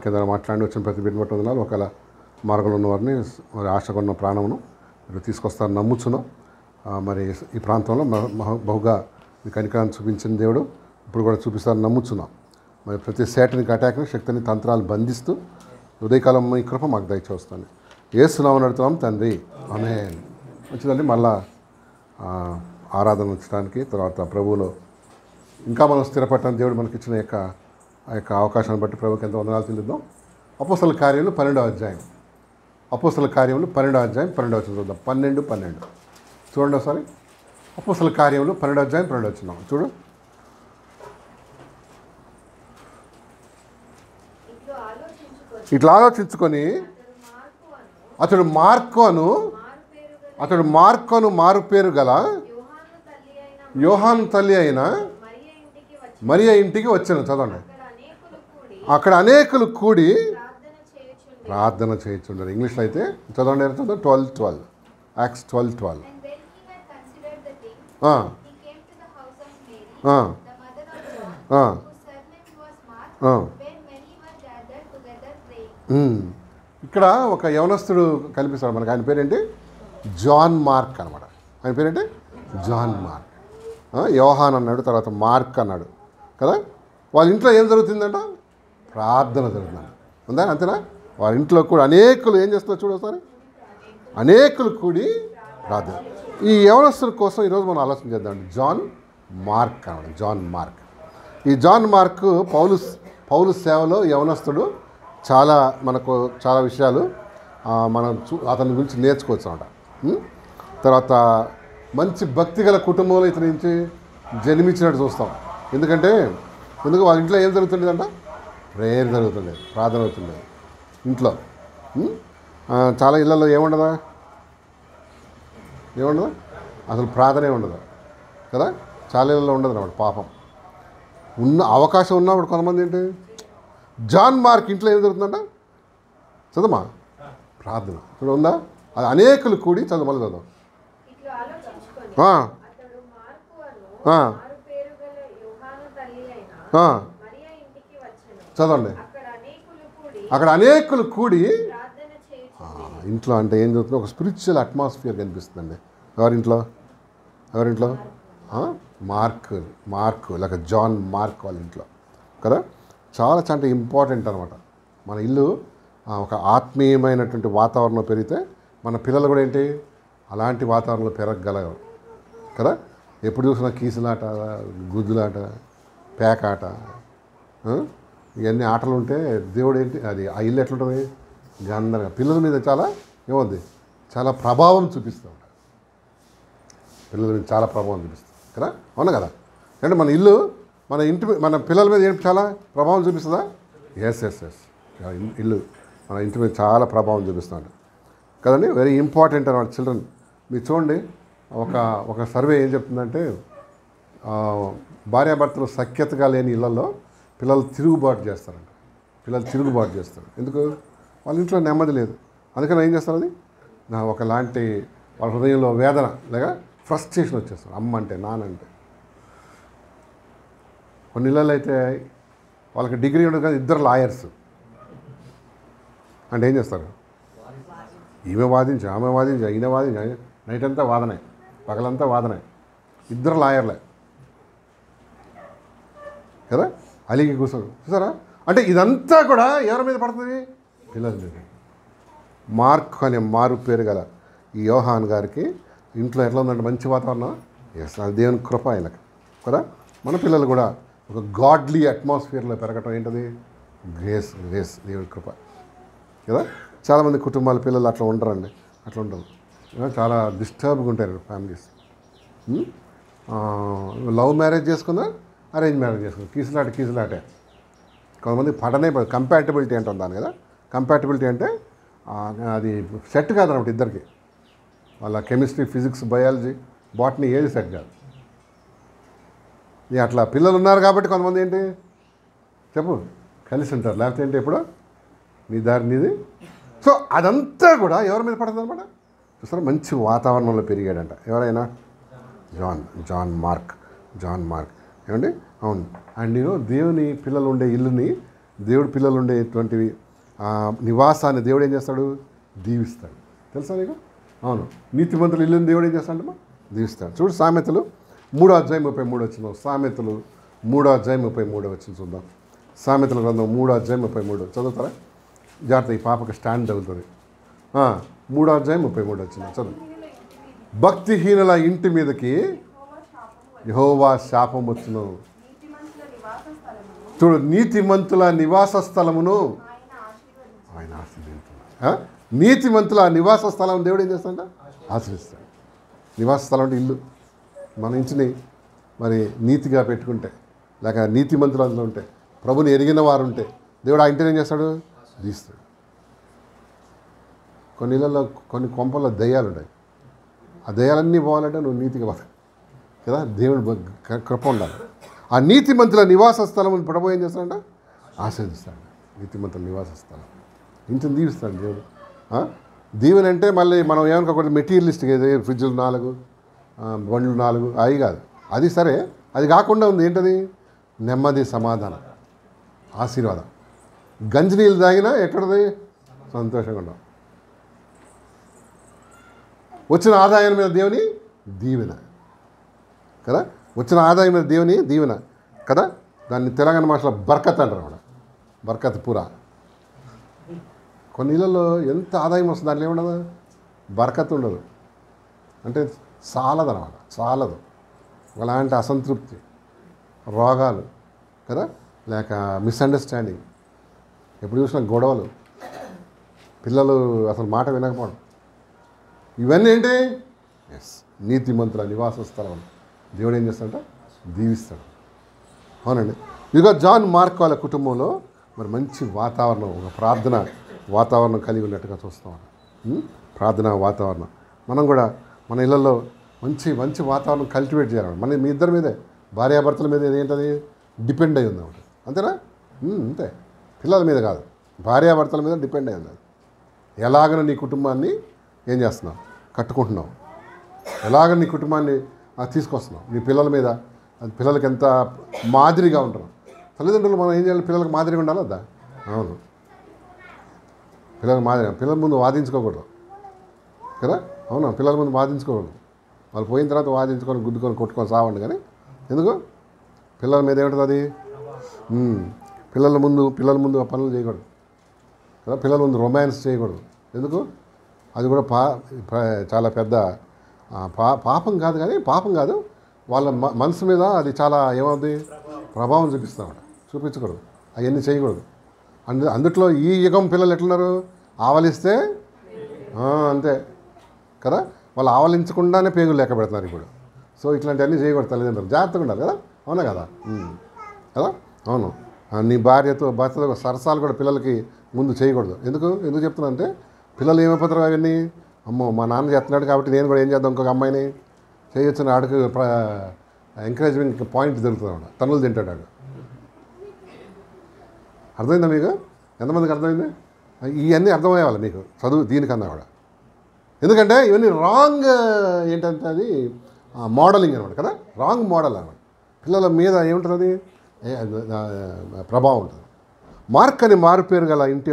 కింద మాట్లాడి వచ్చిన ప్రతి బిడ్డ బట్టి వందనాలు. ఒకవేళ మార్గంలో ఉన్నవారిని వారి ఆశగా ఉన్న ప్రాణమును మీరు తీసుకొస్తారని నమ్ముచున్నాం. మరి ఈ ప్రాంతంలో బహుగా మీ కనికరాన్ని చూపించిన దేవుడు ఇప్పుడు కూడా చూపిస్తారని నమ్ముచున్నాం. మరి ప్రతి శాటనిక్ అటాక్ని శక్తిని తంత్రాలు బంధిస్తూ ఉదయకాలం ఈ కృప మాకు దయచేస్తాను. యేసునామమున అడుగుతున్నాం తండ్రి, ఆమేన్. మంచిదండి. మళ్ళా ఆరాధన ఉంచడానికి తర్వాత ప్రభువులో ఇంకా మనం స్థిరపడటానికి దేవుడు మనకి ఇచ్చిన ఆ యొక్క అవకాశాన్ని బట్టి ప్రభుకి ఎంత వందనాలు చెల్లిద్దాం. అపోస్తల కార్యములు 12వ అధ్యాయం. అపోస్తల కార్యములు 12వ అధ్యాయం 12వ వచనం చూద్దాం. 12 చూడండి ఒకసారి. అపోస్తల కార్యములు 12వ అధ్యాయం 12వ వచనం చూడు. ఇట్లా ఆలోచించుకొని అతడు మార్కు అను మారు పేరు గల యోహాను తల్లి అయిన మరియ ఇంటికి వచ్చాను. చదవండి. అక్కడ అనేకులు కూడి ప్రార్థన చేయుచున్నారు. ఇంగ్లీష్లో అయితే చదవండి. 12 Acts 12. ఇక్కడ ఒక యవనస్తుడు కనిపిస్తాడు మనకి. ఆయన పేరేంటి? జాన్ మార్క్ అనమాట. ఆయన పేరేంటి? John mark. యోహాన్ అన్నాడు, తర్వాత మార్క్ అన్నాడు కదా. వాళ్ళ ఇంట్లో ఏం జరుగుతుందంట? ప్రార్థన జరుగుతుంది. ఉందా? అంతేనా? వాళ్ళ ఇంట్లో కూడా అనేకులు ఏం చేస్తున్నారు చూడు ఒకసారి. అనేకులు కూడి ప్రార్థన. ఈ యవనస్తుల కోసం ఈరోజు మనం ఆలోచన చేద్దాం. జాన్ మార్క్ అన్నాడు. John Mark. ఈ జాన్ మార్క్ పౌలు సేవలో యవనస్తుడు. మనకు చాలా విషయాలు మనం అతని గురించి నేర్చుకోవచ్చు అన్నమాట. తర్వాత మంచి భక్తి గల కుటుంబంలో ఇతని నుంచి జన్మించినట్టు చూస్తాం. ఎందుకంటే వాళ్ళ ఇంట్లో ఏం జరుగుతుండేదంట? ప్రేయర్ జరుగుతుంది, ప్రార్థన అవుతుంది ఇంట్లో. చాలా ఇళ్లలో ఏముండదా? అసలు ప్రార్థనే ఉండదు కదా. చాలా ఇళ్లలో ఉండదు అన్నమాట. పాపం అవకాశం ఉన్నప్పుడు కొంతమంది ఏంటి, జాన్ మార్క్ ఇంట్లో ఏం జరుగుతుందంట? చదవమా ప్రార్థన. ఇప్పుడు ఉందా? అది అనేకులు కూడి చదువు. మళ్ళీ చదువు. చదవండి. అక్కడ అనేకులు కూడి ఇంట్లో అంటే ఏం జరుగుతుంది? ఒక స్పిరిచువల్ అట్మాస్ఫియర్ కనిపిస్తుందండి. ఎవరింట్లో? మార్క్ లేక జాన్ మార్క్ వాళ్ళ ఇంట్లో కదా. చాలా చాలా ఇంపార్టెంట్ అనమాట. మన ఇల్లు ఒక ఆత్మీయమైనటువంటి వాతావరణంలో పెరిగితే మన పిల్లలు కూడా ఏంటి అలాంటి వాతావరణంలో పెరగగలరు కదా. ఎప్పుడు చూసినా కీసులాట, గుద్దులాట, పేకాట, ఇవన్నీ ఆటలు ఉంటే దేవుడు ఏంటి అది ఆ ఇల్లు ఎట్లుంటుంది? గందరగా. పిల్లల మీద చాలా ప్రభావం చూపిస్తూ ఉంటారు. పిల్లల మీద చాలా ప్రభావం చూపిస్తుంది కదా. అవునా కదా? అంటే మన ఇల్లు మన పిల్లల మీద ఏంటి చాలా ప్రభావం చూపిస్తుందా? ఎస్. ఇల్లు మన ఇంటి మీద చాలా ప్రభావం చూపిస్తున్నాడు కదండి. వెరీ ఇంపార్టెంట్ అన్నమాట చిల్డ్రన్. మీరు చూడండి, ఒక సర్వే ఏం చెప్తుందంటే భార్యాభర్తలు సఖ్యతగా లేని ఇళ్లలో పిల్లలు తిరుగుబాటు చేస్తారంట. ఎందుకు? వాళ్ళ ఇంట్లో నెమ్మది లేదు. అందుకని ఏం చేస్తారు? అది ఒకలాంటి వాళ్ళ హృదయంలో వేదన లేక ఫ్రస్ట్రేషన్ వచ్చేస్తారు. అమ్మ అంటే, నాన్న అంటే. కొన్ని ఇళ్ళల్లో అయితే వాళ్ళకి డిగ్రీ ఉండదు కానీ ఇద్దరు లాయర్స్. అంటే ఏం చేస్తారు? ఈమె వాదించా, ఈయన వాదించా, నైట్ అంతా వాదనే, పగలంతా వాదనే. ఇద్దరు లాయర్లే కదా. అలిగి కూర్చోరు. చూసారా? అంటే ఇదంతా కూడా ఎవరి మీద పడుతుంది? పిల్లల మీద. మార్క్ అనే మారు పేరు గల ఈ యోహాన్ గారికి ఇంట్లో ఎట్లా ఉందంటే మంచి వాతావరణం. ఎస్, అది దేవుని కృప ఆయనకు కదా. మన పిల్లలు కూడా ఒక గాడ్లీ అట్మాస్ఫియర్లో పెరగటం ఏంటది? గ్రేస్ దేవుని కృప కదా. చాలామంది కుటుంబాల పిల్లలు అట్లా ఉండరండి. అట్లా ఉండరు. చాలా డిస్టర్బ్గా ఉంటారు ఫ్యామిలీస్. లవ్ మ్యారేజ్ చేసుకున్నా, అరేంజ్ మ్యారేజ్ చేసుకున్నా, కీసులాటే. కొంతమంది కంపాటబిలిటీ అంటాం దాన్ని కదా. కంపాటబిలిటీ అంటే అది సెట్ కాదన్నమాట ఇద్దరికి. వాళ్ళ కెమిస్ట్రీ, ఫిజిక్స్, బయాలజీ, బాటనీ ఏది సెట్ కాదు. అట్లా పిల్లలు ఉన్నారు కాబట్టి కొంతమంది ఏంటి చెప్పు కలిసి ఉంటారు. లేకపోతే ఏంటి ఎప్పుడో నీ దారి నీది. సో అదంతా కూడా ఎవరి మీద పడుతుంది అనమాట? చూస్తారా? మంచి వాతావరణంలో పెరిగాడంట. ఎవరైనా? జాన్ మార్క్ ఏమండి? అవును. అండ్ దేవుని పిల్లలు ఉండే ఇల్లుని దేవుడు పిల్లలు ఉండేటువంటివి నివాసాన్ని దేవుడు ఏం చేస్తాడు? దీవిస్తాడు. తెలుసా నీకు? అవును. నీతిమంతులు ఇల్లుని దేవుడు ఏం చేస్తాడమ్మా? దీవిస్తాడు. చూడు సామెతలు 3:33 వచ్చిన సామెతలు 3:33 వచ్చిన చూద్దాం. సామెతల గ్రంథం 3:33 చదువుతారా? జాగ్రత్త, ఈ పాపకి స్టాండ్ తగులుతుంది. 3:33 వచ్చిన చదువు. భక్తిహీనుల ఇంటి మీదకి యెహోవా శాపం వచ్చును. చూడు, నీతిమంతుల నివాస స్థలమును ఆయన ఆశీర్వదించున్నాడు. నీతిమంతుల నివాస స్థలం దేవుడు ఏం చేస్తాడంట? ఆశీర్వదిస్తాడు. నివాస స్థలం అంటే ఇల్లు. మన ఇంటిని మరి నీతిగా పెట్టుకుంటే, లేక నీతిమంతులు అందులో ఉంటే, ప్రభుని ఎరిగిన వారు ఉంటే దేవుడు ఆ ఇంటిని ఏం చేస్తాడు? దీస్తాడు. కొన్ని ఇళ్ళల్లో కొన్ని కొంపల్లో దయ్యాలు ఉంటాయి. ఆ దయ్యాలన్నీ పోవాలంటే నువ్వు నీతిగా బతకాలి కదా. దేవుడు కృప ఉండాలి. ఆ నీతిమంతుల నివాస స్థలం ప్రభు ఏం చేస్తాడంట? ఆశీర్వదిస్తాడు. నీతిమంతుల నివాస స్థలం ఇంటిని దీవిస్తాడు దేవుడు. దీవెన అంటే మళ్ళీ మనం ఏమనుకోకూడదు మెటీరియలిస్ట్గా, ఫ్రిడ్జ్లు 4, బండ్లు 4 అవి కాదు. అది సరే, అది కాకుండా ఉంది ఏంటది? నెమ్మది, సమాధానం, ఆశీర్వాదం. గంజినీళ్ళు తాగినా ఎక్కడది? సంతోషంగా ఉన్నాం. వచ్చిన ఆదాయం మీద దేవుని దీవెన కదా. వచ్చిన ఆదాయం మీద దేవుని దీవెన కదా. దాన్ని తెలంగాణ భాషలో బర్కత్ అంటారు అన్నమాట. బర్కత్ పూరా. కొన్ని ఇళ్ళల్లో ఎంత ఆదాయం వస్తుంది, దాంట్లో ఏముండదు? బర్కత్ ఉండదు. అంటే చాలదు అన్నమాట, చాలదు. అలాంటి అసంతృప్తి, రోగాలు కదా, లేక మిస్అండర్స్టాండింగ్, ఎప్పుడు చూసినా గొడవలు, పిల్లలు అసలు మాట వినకపోవడం, ఇవన్నీ ఏంటి? నీతిమంతుల నివాస స్థలం దేవుడు ఏం చేస్తాడంట? దీవిస్తాడు. అవునండి. ఇదిగో జాన్ మార్క్ వాళ్ళ కుటుంబంలో మరి మంచి వాతావరణం, ఒక ప్రార్థన వాతావరణం కలిగి ఉన్నట్టుగా చూస్తాం. ప్రార్థన వాతావరణం మనం కూడా మన ఇళ్ళల్లో మంచి మంచి వాతావరణం కల్టివేట్ చేయాలి. మీ ఇద్దరి మీదే, భార్యాభర్తల మీద ఏంటది? డిపెండ్ అయి ఉంది ఒకటి. అంతేనా? అంతే. పిల్లల మీద కాదు, భార్యాభర్తల మీద డిపెండ్ అయి ఉంది. ఎలాగనో నీ కుటుంబాన్ని ఏం చేస్తున్నావు? కట్టుకుంటున్నావు. ఎలాగ నీ కుటుంబాన్ని తీసుకొస్తున్నావు నీ పిల్లల మీద. అది పిల్లలకి ఎంత మాదిరిగా ఉంటారు. తల్లిదండ్రులు మనం ఏం చేయాలి? పిల్లలకు మాదిరిగా ఉండాలి వద్దా? అవును. పిల్లలకు మాదిరిగా, పిల్లల ముందు వాదించుకోకూడదు కదా. అవునా? పిల్లల ముందు వాదించుకోకూడదు. వాళ్ళు పోయిన తర్వాత వాదించుకొని గుద్దుకొని కొట్టుకొని సావండి. కానీ ఎందుకు? పిల్లల మీద ఏమిటది అది? పిల్లల ముందు ఆ పనులు చేయకూడదు కదా. పిల్లల ముందు రొమాన్స్ చేయకూడదు. ఎందుకు? అది కూడా చాలా పెద్ద పాపం కాదు. కానీ పాపం కాదు, వాళ్ళ మనసు మీద అది చాలా ఏమవుతుంది? ప్రభావం చూపించకూడదు. అవన్నీ చేయకూడదు. అందుట్లో ఈ యుగం పిల్లలు ఎట్లున్నారు? ఆవలిస్తే అంతే కదా. వాళ్ళు ఆవలించకుండానే పేగులు లెక్క పెడుతున్నారు ఇప్పుడు. సో ఇట్లాంటివన్నీ చేయకూడదు. తల్లిదండ్రులు జాగ్రత్తగా ఉండాలి కదా. అవునా కదా? కదా. అవును. నీ భర్తతో సరసాలు కూడా పిల్లలకి ముందు చేయకూడదు. ఎందుకు చెప్తున్నా అంటే, పిల్లలు ఏమైపోతారు అవన్నీ? అమ్మో మా నాన్న చేస్తున్నాడు కాబట్టి నేను కూడా ఏం చేద్దాం, ఇంకొక అమ్మాయిని చేయొచ్చిన ఆడికి ఎంకరేజ్మెంట్ పాయింట్ దొరుకుతుంది అన్నమాట. తన్నులు తింటాడు ఆడు. అర్థమైందా మీకు? ఎంతమందికి అర్థమైంది? ఇవన్నీ అర్థమయ్యేవాళ్ళు మీకు చదువు దీనికన్నా కూడా. ఎందుకంటే ఇవన్నీ రాంగ్ ఏంటంటే అది మోడలింగ్ అనమాట కదా. రాంగ్ మోడల్ అనమాట. పిల్లల మీద ఏముంటుంది? ప్రభావం ఉంటుంది. మార్క్ అని మారుపేరు గల ఇంటి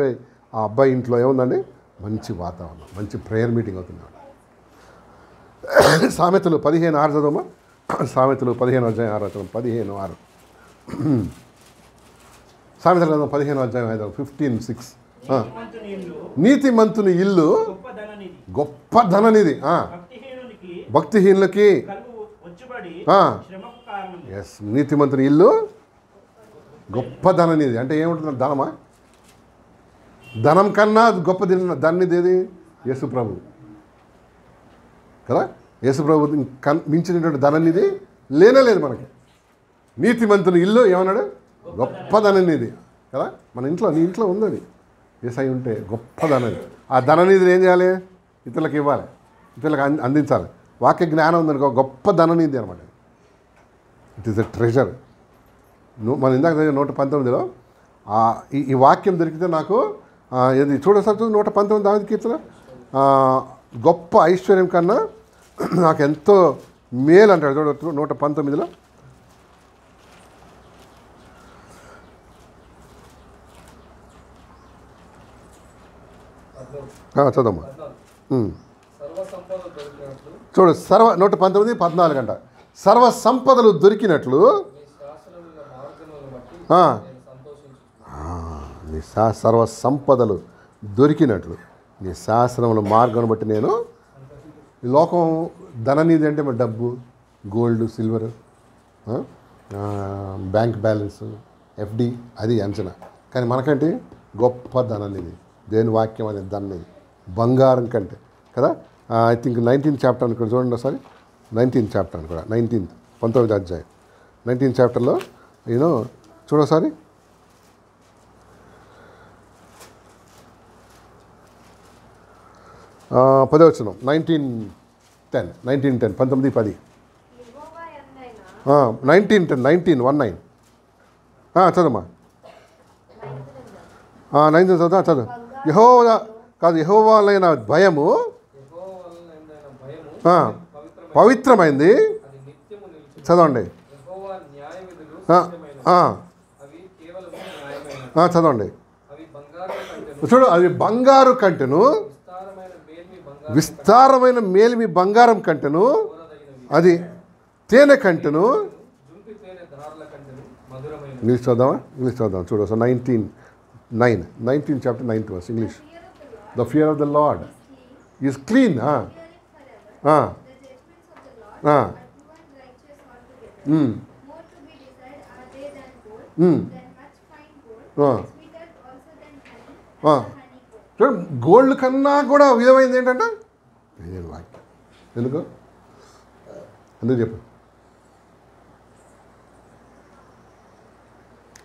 ఆ అబ్బాయి ఇంట్లో ఏముందండి? మంచి వాతావరణం, మంచి ప్రేయర్ మీటింగ్ అవుతుంది. సామెతలు 15:6 చదవమా. సామెతలు 15:6 15:6 సామెతల గ్రంథం 15:5 15:6 నీతిమంతుని ఇల్లు గొప్ప ధననిధి, భక్తిహీనులకి నీతిమంతుని ఇల్లు గొప్ప ధననిధి. అంటే ఏముంటుంది? ధనమా? ధనం కన్నా గొప్ప ధననిధి ఏది? యేసుప్రభు కదా. యేసుప్రభు మించినటువంటి ధననిధి లేనేలేదు మనకి. నీతిమంతుని ఇల్లు ఏమన్నాడు? గొప్ప ధననిధి కదా. మన ఇంట్లో, నీ ఇంట్లో ఉందని యేసయ్య ఉంటే గొప్ప ధననిధి. ఆ ధననిధిని ఏం చేయాలి? ఇతరులకు ఇవ్వాలి, ఇతరులకు అందించాలి. వాక్య జ్ఞానం ఉందనుకో గొప్ప ధననిధి అనమాట. It is a treasure. మనం ఇందాక 119లో ఈ వాక్యం దొరికితే నాకు ఏది చూడసారి 119 దావీదు కీర్తన, గొప్ప ఐశ్వర్యం కన్నా నాకు ఎంతో మేలు అంటాడు. చూడ 119లో చదమ్మా. చూడు 119:14 అంట. సర్వ సంపదలు దొరికినట్లు నీ సర్వ సంపదలు దొరికినట్లు నీ శాస్త్రముల మార్గం బట్టి నేను. ఈ లోకం ధననిధి అంటే మరి డబ్బు, gold, silver, bank balance, FD, అది అంచనా. కానీ మనకంటే గొప్ప ధననిధి దేని వాక్యం అనేది ధననిధి, బంగారం కంటే కదా. ఐ థింక్ 19th చాప్టర్ అనుకో, చూడండి ఒకసారి. 19th చాప్టర్ అనుకో, 19th అధ్యాయం 19th చాప్టర్లో చూడసారి. పదవచనం 19:10 19:10 19:19 చదమ్మా. 19 చదువు. యెహోవాలైన భయము పవిత్రమైంది. చదవండి. చదవండి. చూడు, అది బంగారు కంటెను, విస్తారమైన మేలిమి బంగారం కంటెను, అది తేనె కంటెను. ఇంగ్లీష్ చూద్దాం. చూడు, 19th chapter 9th verse English. The fear of the Lord is clean. Gold కన్నా కూడా విలువైంది ఏంటంటే వాక్యం. ఎందుకు చెప్పు,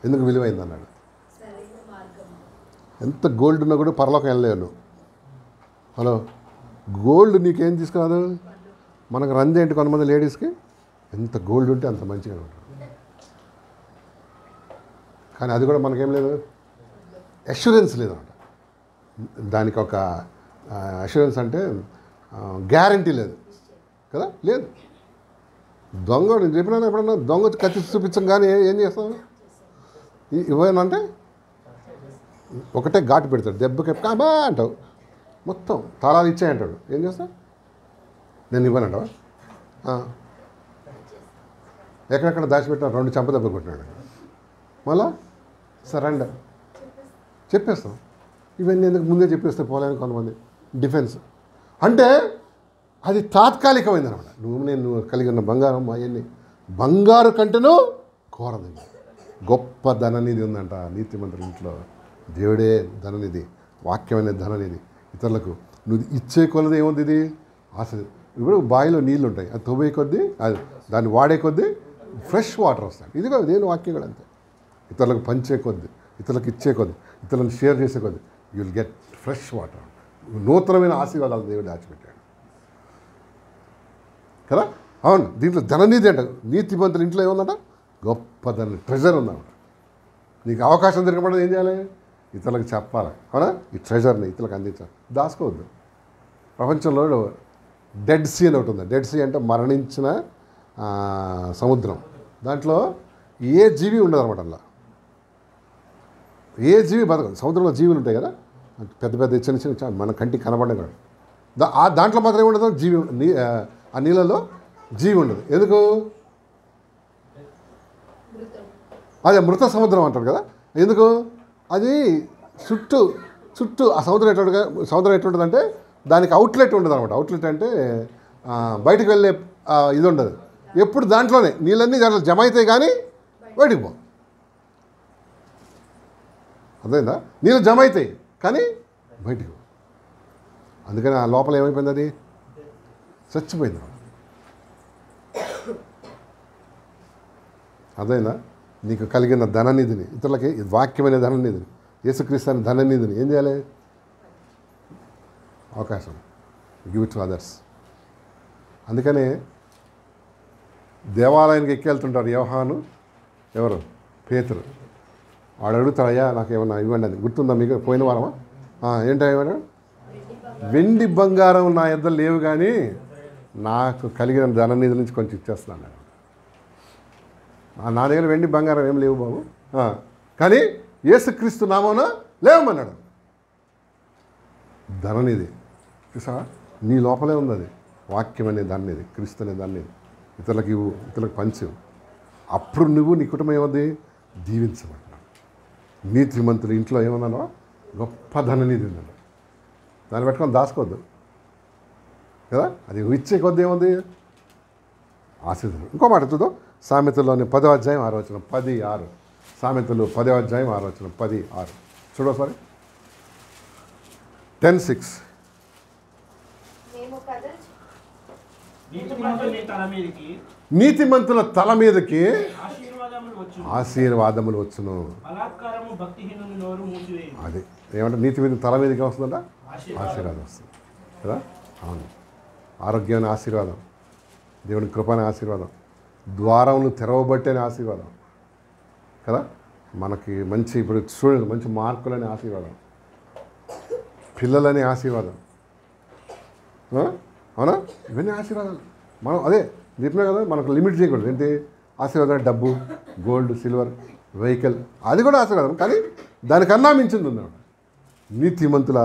ఎందుకు విలువైంది అన్నాడు. ఎంత గోల్డ్ ఉన్నా కూడా పరలోకం వెళ్ళలేను. హలో, గోల్డ్ నీకేం తీసుకురాదు. మనకు రంది ఏంటి, కొంతమంది లేడీస్కి ఎంత గోల్డ్ ఉంటే అంత మంచిగా ఉంటుంది. కానీ అది కూడా మనకేం లేదు, అష్యూరెన్స్ లేదన్నమాట. దానికి ఒక అష్యూరెన్స్ అంటే గ్యారంటీ లేదు కదా. లేదు. దొంగ నేను చెప్పినా ఎప్పుడన్నా దొంగ కత్తి చూపించం కానీ ఏం చేస్తాం, ఇవ్వనంటే ఒకటే ఘాటు పెడతాడు, దెబ్బకి కాబా అంటావు, మొత్తం తాళాలు ఇచ్చాయంటాడు. ఏం చేస్తా, నేను ఇవ్వనంటావా. ఎక్కడెక్కడ దాచిపెట్టినా 2 చెంపదెబ్బలు కొట్టినాడు. మళ్ళా సరెండర్ చెప్పేస్తాం. ఇవన్నీ ఎందుకు ముందే చెప్పేస్తే పోలేని కొంతమంది డిఫెన్స్ అంటే అది తాత్కాలికమైంది అనమాట. నువ్వు కలిగి ఉన్న బంగారం అవన్నీ బంగారు కంటేనూ కోరదు. గొప్ప ధననిధి ఉందంట నీతిమంతుల ఇంట్లో. దేవుడే ధననిధి, వాక్యమైన ధననిధి. ఇతరులకు నువ్వు ఇచ్చే కొలది ఏముంది, ఇది ఆశ. ఇప్పుడు బావిలో నీళ్ళు ఉంటాయి, అది తవ్వే కొద్దీ, అది దాన్ని వాడే కొద్దీ ఫ్రెష్ వాటర్ వస్తాయి. ఇది కూడా దేని వాక్యం కూడా అంతే. ఇతరులకు పంచే కొద్దీ, ఇతరులకు ఇచ్చే కొద్దీ, ఇతరులను షేర్ చేసే కొద్దీ you will get fresh water. నూతనమైన ఆశీర్వాదాలు దేవుడు దాచిపెట్టాడు కదా. అవును, దీంట్లో ధననిధి అంట. నీతిమంతుల ఇంట్లో ఏముందంట, గొప్ప ధన ట్రెజర్ ఉందన్నమాట. నీకు అవకాశం దొరికబడదు, ఏం చేయాలి, ఇతరులకు చెప్పాలి. అవునా, ఈ ట్రెజర్ని ఇతరులకు అందించాలి, దాచుకోవద్దు. ప్రపంచంలో డెడ్ సీ అని ఒకటి ఉంది. డెడ్ సీ అంటే మరణించిన సముద్రం. దాంట్లో ఏ జీవి ఉండదు అనమాట. అలా ఏ జీవి బతకదు. సముద్రంలో జీవులు ఉంటాయి కదా, పెద్ద పెద్ద చిన్న చిన్న మన కంటికి కనబడే కాదు. దాంట్లో మాత్రం ఏముండదు, జీవి. ఆ నీళ్ళలో జీవి ఉండదు. ఎందుకు, అదే మృత సముద్రం అంటారు కదా. ఎందుకు, అది చుట్టూ ఆ సముద్రం ఎటువంటిదంటే దానికి అవుట్లెట్ ఉండదు అనమాట. అవుట్లెట్ అంటే బయటకు వెళ్ళే ఇది ఉండదు. ఎప్పుడు దాంట్లోనే నీళ్ళన్నీ దాంట్లో జమ అవుతాయి కానీ బయటికి పో. అర్థమైందా, నీళ్ళు జమ అవుతాయి కానీ బయటికి పో. అందుకని ఆ లోపల ఏమైపోయింది, అది చచ్చిపోయింది. అర్థమైందా, నీకు కలిగిన ధననిధిని, ఇతరులకి వాక్యమైన ధననిధిని, యేసుక్రీస్తు అనే ధననిధిని ఏం చేయాలి, అవకాశం గివ్ ఇట్ టు అదర్స్. అందుకనే దేవాలయానికి ఎక్కెళ్తుంటారు యోహాను, ఎవరు, పేతురు. వాడు అడుగుతాడు, అయ్యా నాకు ఏమన్నా ఇవ్వండి అని. గుర్తుందా మీకు, పోయిన వారమా? ఏంటో ఇవ్వడు, వెండి బంగారం నా యొద్ద లేవు కానీ నాకు కలిగిన ధననిధి నుంచి కొంచెం ఇచ్చేస్తున్నాను. నా దగ్గర వెండి బంగారం ఏం లేవు బాబు, కానీ యేసుక్రీస్తు నామమున లేవమన్నాడు. ధననిధి. చూసావా, నీ లోపలే ఉంది అది. వాక్యం అనే ధననిధి, క్రీస్తు అనే ధననిధి. ఇతరులకు ఇవ్వు, ఇతరులకు పంచు. అప్పుడు నువ్వు నీ కుటుంబం ఏమవుతుంది? దీవించబడినావు. నీతిమంతులు ఇంట్లో ఏమన్నానో గొప్ప ధననిధి ఉందన్న. దాన్ని పెట్టుకొని దాచుకోవద్దు కదా. అది ఇచ్చే కొద్ది ఏముంది? ఆశీర్వాదం. ఇంకో మాట చూద్దాం. సామెతల్లోని 10వ అధ్యాయం 6వ వచనం, 10:6. సామెతలు 10వ అధ్యాయం 6వ వచనం, 10:6 చూడవు సారీ. 10:6. నీతిమంతుల తల మీదకి ఆశీర్వాదములు వచ్చును. అది ఏమంటే నీతిమంతుల తల మీదకి వస్తుందంట ఆశీర్వాదం వస్తుంది కదా. అవును, ఆరోగ్యమైన ఆశీర్వాదం, దేవుని కృపనే ఆశీర్వాదం, ద్వారములు తెరవబట్టేనే ఆశీర్వాదం కదా. మనకి మంచి ఇప్పుడు చూడండి, మంచి మార్కులనే ఆశీర్వాదం, పిల్లలనే ఆశీర్వాదం. అవునా? ఇవన్నీ ఆశీర్వాదాలు. మనం అదే చెప్పినా కదా, మనకు లిమిట్ చేయకూడదు. ఏంటి ఆశీర్వాదం? డబ్బు, గోల్డ్, సిల్వర్, వెహికల్, అది కూడా ఆశీర్వాదం. కానీ దానికన్నా మించింది ఉందన్నమాట. నీతిమంతుల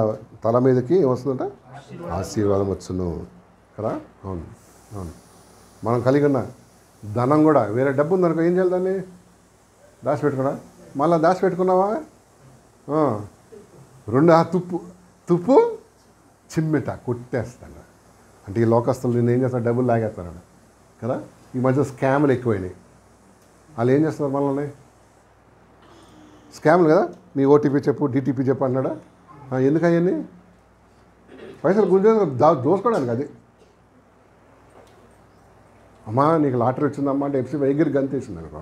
తల మీదకి ఏమొస్తుందంట? ఆశీర్వాదం వచ్చును కదా. అవును అవును. మనం కలిగి ఉన్న ధనం కూడా, వేరే డబ్బు ఉందనుకో ఏం చేయాలి? దాన్ని దాచిపెట్టుకున్నా. మళ్ళీ దాచిపెట్టుకున్నావా? రెండు తుప్పు చిమ్మెట కొట్టేస్తాడు. అంటే ఈ లోకస్తులు నేను ఏం చేస్తాను? డబ్బులు లాగేస్తాను కదా. ఈ మధ్య స్కామ్లు ఎక్కువైనాయి. వాళ్ళు ఏం చేస్తారు? మనల్ని స్కామ్లు కదా. నీ ఓటీపీ చెప్పు, డిటిపి చెప్పు అన్నాడా? ఎందుకు అవన్నీ? పైసలు గుంజే దోసుకోవడానికి. అది అమ్మా నీకు లాటరీ వచ్చిందమ్మా అంటే ఎఫ్సీ వైగిరి గంతేసింది అనుకో.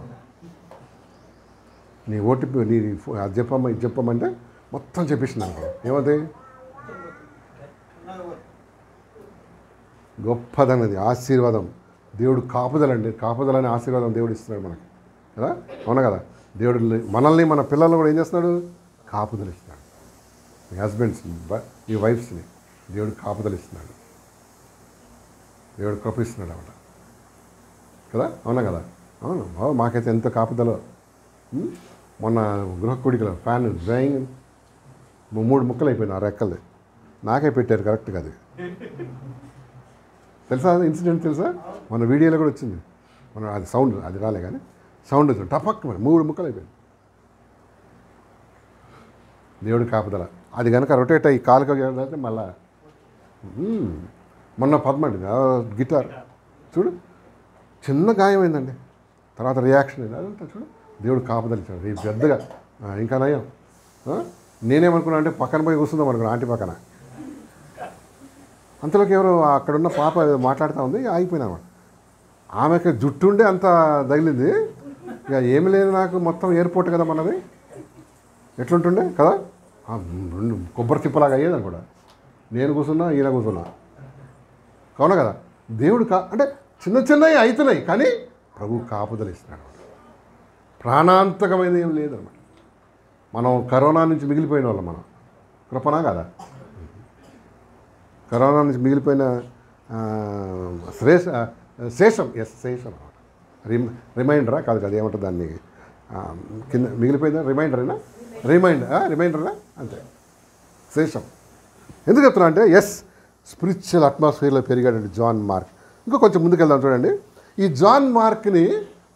నీ ఓటీపీ నీ అది చెప్పమ్మా ఇది చెప్పమంటే మొత్తం చెప్పేసింది అనుకో. ఏమవుతాయి? గొప్పదన్నది ఆశీర్వాదం. దేవుడు కాపుదలండి, కాపుదలని ఆశీర్వాదం దేవుడు ఇస్తున్నాడు మనకి కదా. అవునా కదా. దేవుడు మనల్ని, మన పిల్లల్ని కూడా ఏం చేస్తున్నాడు? కాపుదలు ఇస్తున్నాడు. మీ హస్బెండ్స్ని, మీ వైఫ్స్ని దేవుడు కాపుదలు ఇస్తున్నాడు. దేవుడు కృపిస్తున్నాడు అన్నమాట కదా. అవునా కదా. అవును, మాకైతే ఎంత కాపుదలో. మొన్న గృహకుడికలో ఫ్యాన్ డ్రాయింగ్ 3 ముక్కలు అయిపోయినాయి. 6 రెక్కలది నాకే పెట్టారు కరెక్ట్గా. అది తెలుసా? ఇన్సిడెంట్ తెలుసా? మన వీడియోలో కూడా వచ్చింది. మన అది సౌండ్ అది రాలే కానీ సౌండ్ వచ్చింది. టపక్ 3 ముక్కలు అయిపోయింది. దేవుడి కాపుదల. అది కనుక రొటేట్ అయ్యి కాలుకి అయితే మళ్ళా మొన్న పద్మండి గిటార్ చూడు, చిన్న గాయమైందండి, తర్వాత రియాక్షన్ అయింది. అదంతా చూడు దేవుడు కాపుదల ఇచ్చాడు. రేపు పెద్దగా ఇంకా నయం. నేనేమనుకున్నా అంటే పక్కన పోయి కూర్చుందాం అనుకున్నా, ఆంటీ పక్కన. అంతలోకి ఎవరు అక్కడున్న పాప మాట్లాడుతూ ఉంది, ఆగిపోయినా అనమాట. ఆమెకి జుట్టు ఉండే అంత తగిలింది. ఇక ఏమి లేదు నాకు, మొత్తం ఎయిర్పోర్ట్ కదా మనది, ఎట్లుంటుండే కదా. 2 కొబ్బరి తిప్పలాగా అయ్యేది కూడా. నేను కూర్చున్నా, ఈయన కూర్చున్నా. అవునా కదా. దేవుడు అంటే చిన్న చిన్నవి అవుతున్నాయి కానీ ప్రభు కాపుదలు ఇస్తున్నాడు. ప్రాణాంతకమైనది ఏం లేదన్నమాట. మనం కరోనా నుంచి మిగిలిపోయిన వాళ్ళం మనం. కృపనా కదా. కరోనా నుంచి మిగిలిపోయిన శేషం అనమాట. రిమైండరా కాదు కదా, ఏమంటుంది దాన్ని కింద మిగిలిపోయిందా? రిమైండరేనా? రిమైండరా అంతే. శేషం ఎందుకు చెప్తున్నా అంటే స్పిరిచువల్ అట్మాస్ఫియర్లో పెరిగాడండి జాన్ మార్క్. ఇంకా కొంచెం ముందుకెళ్దాం చూడండి. ఈ జాన్ మార్క్ని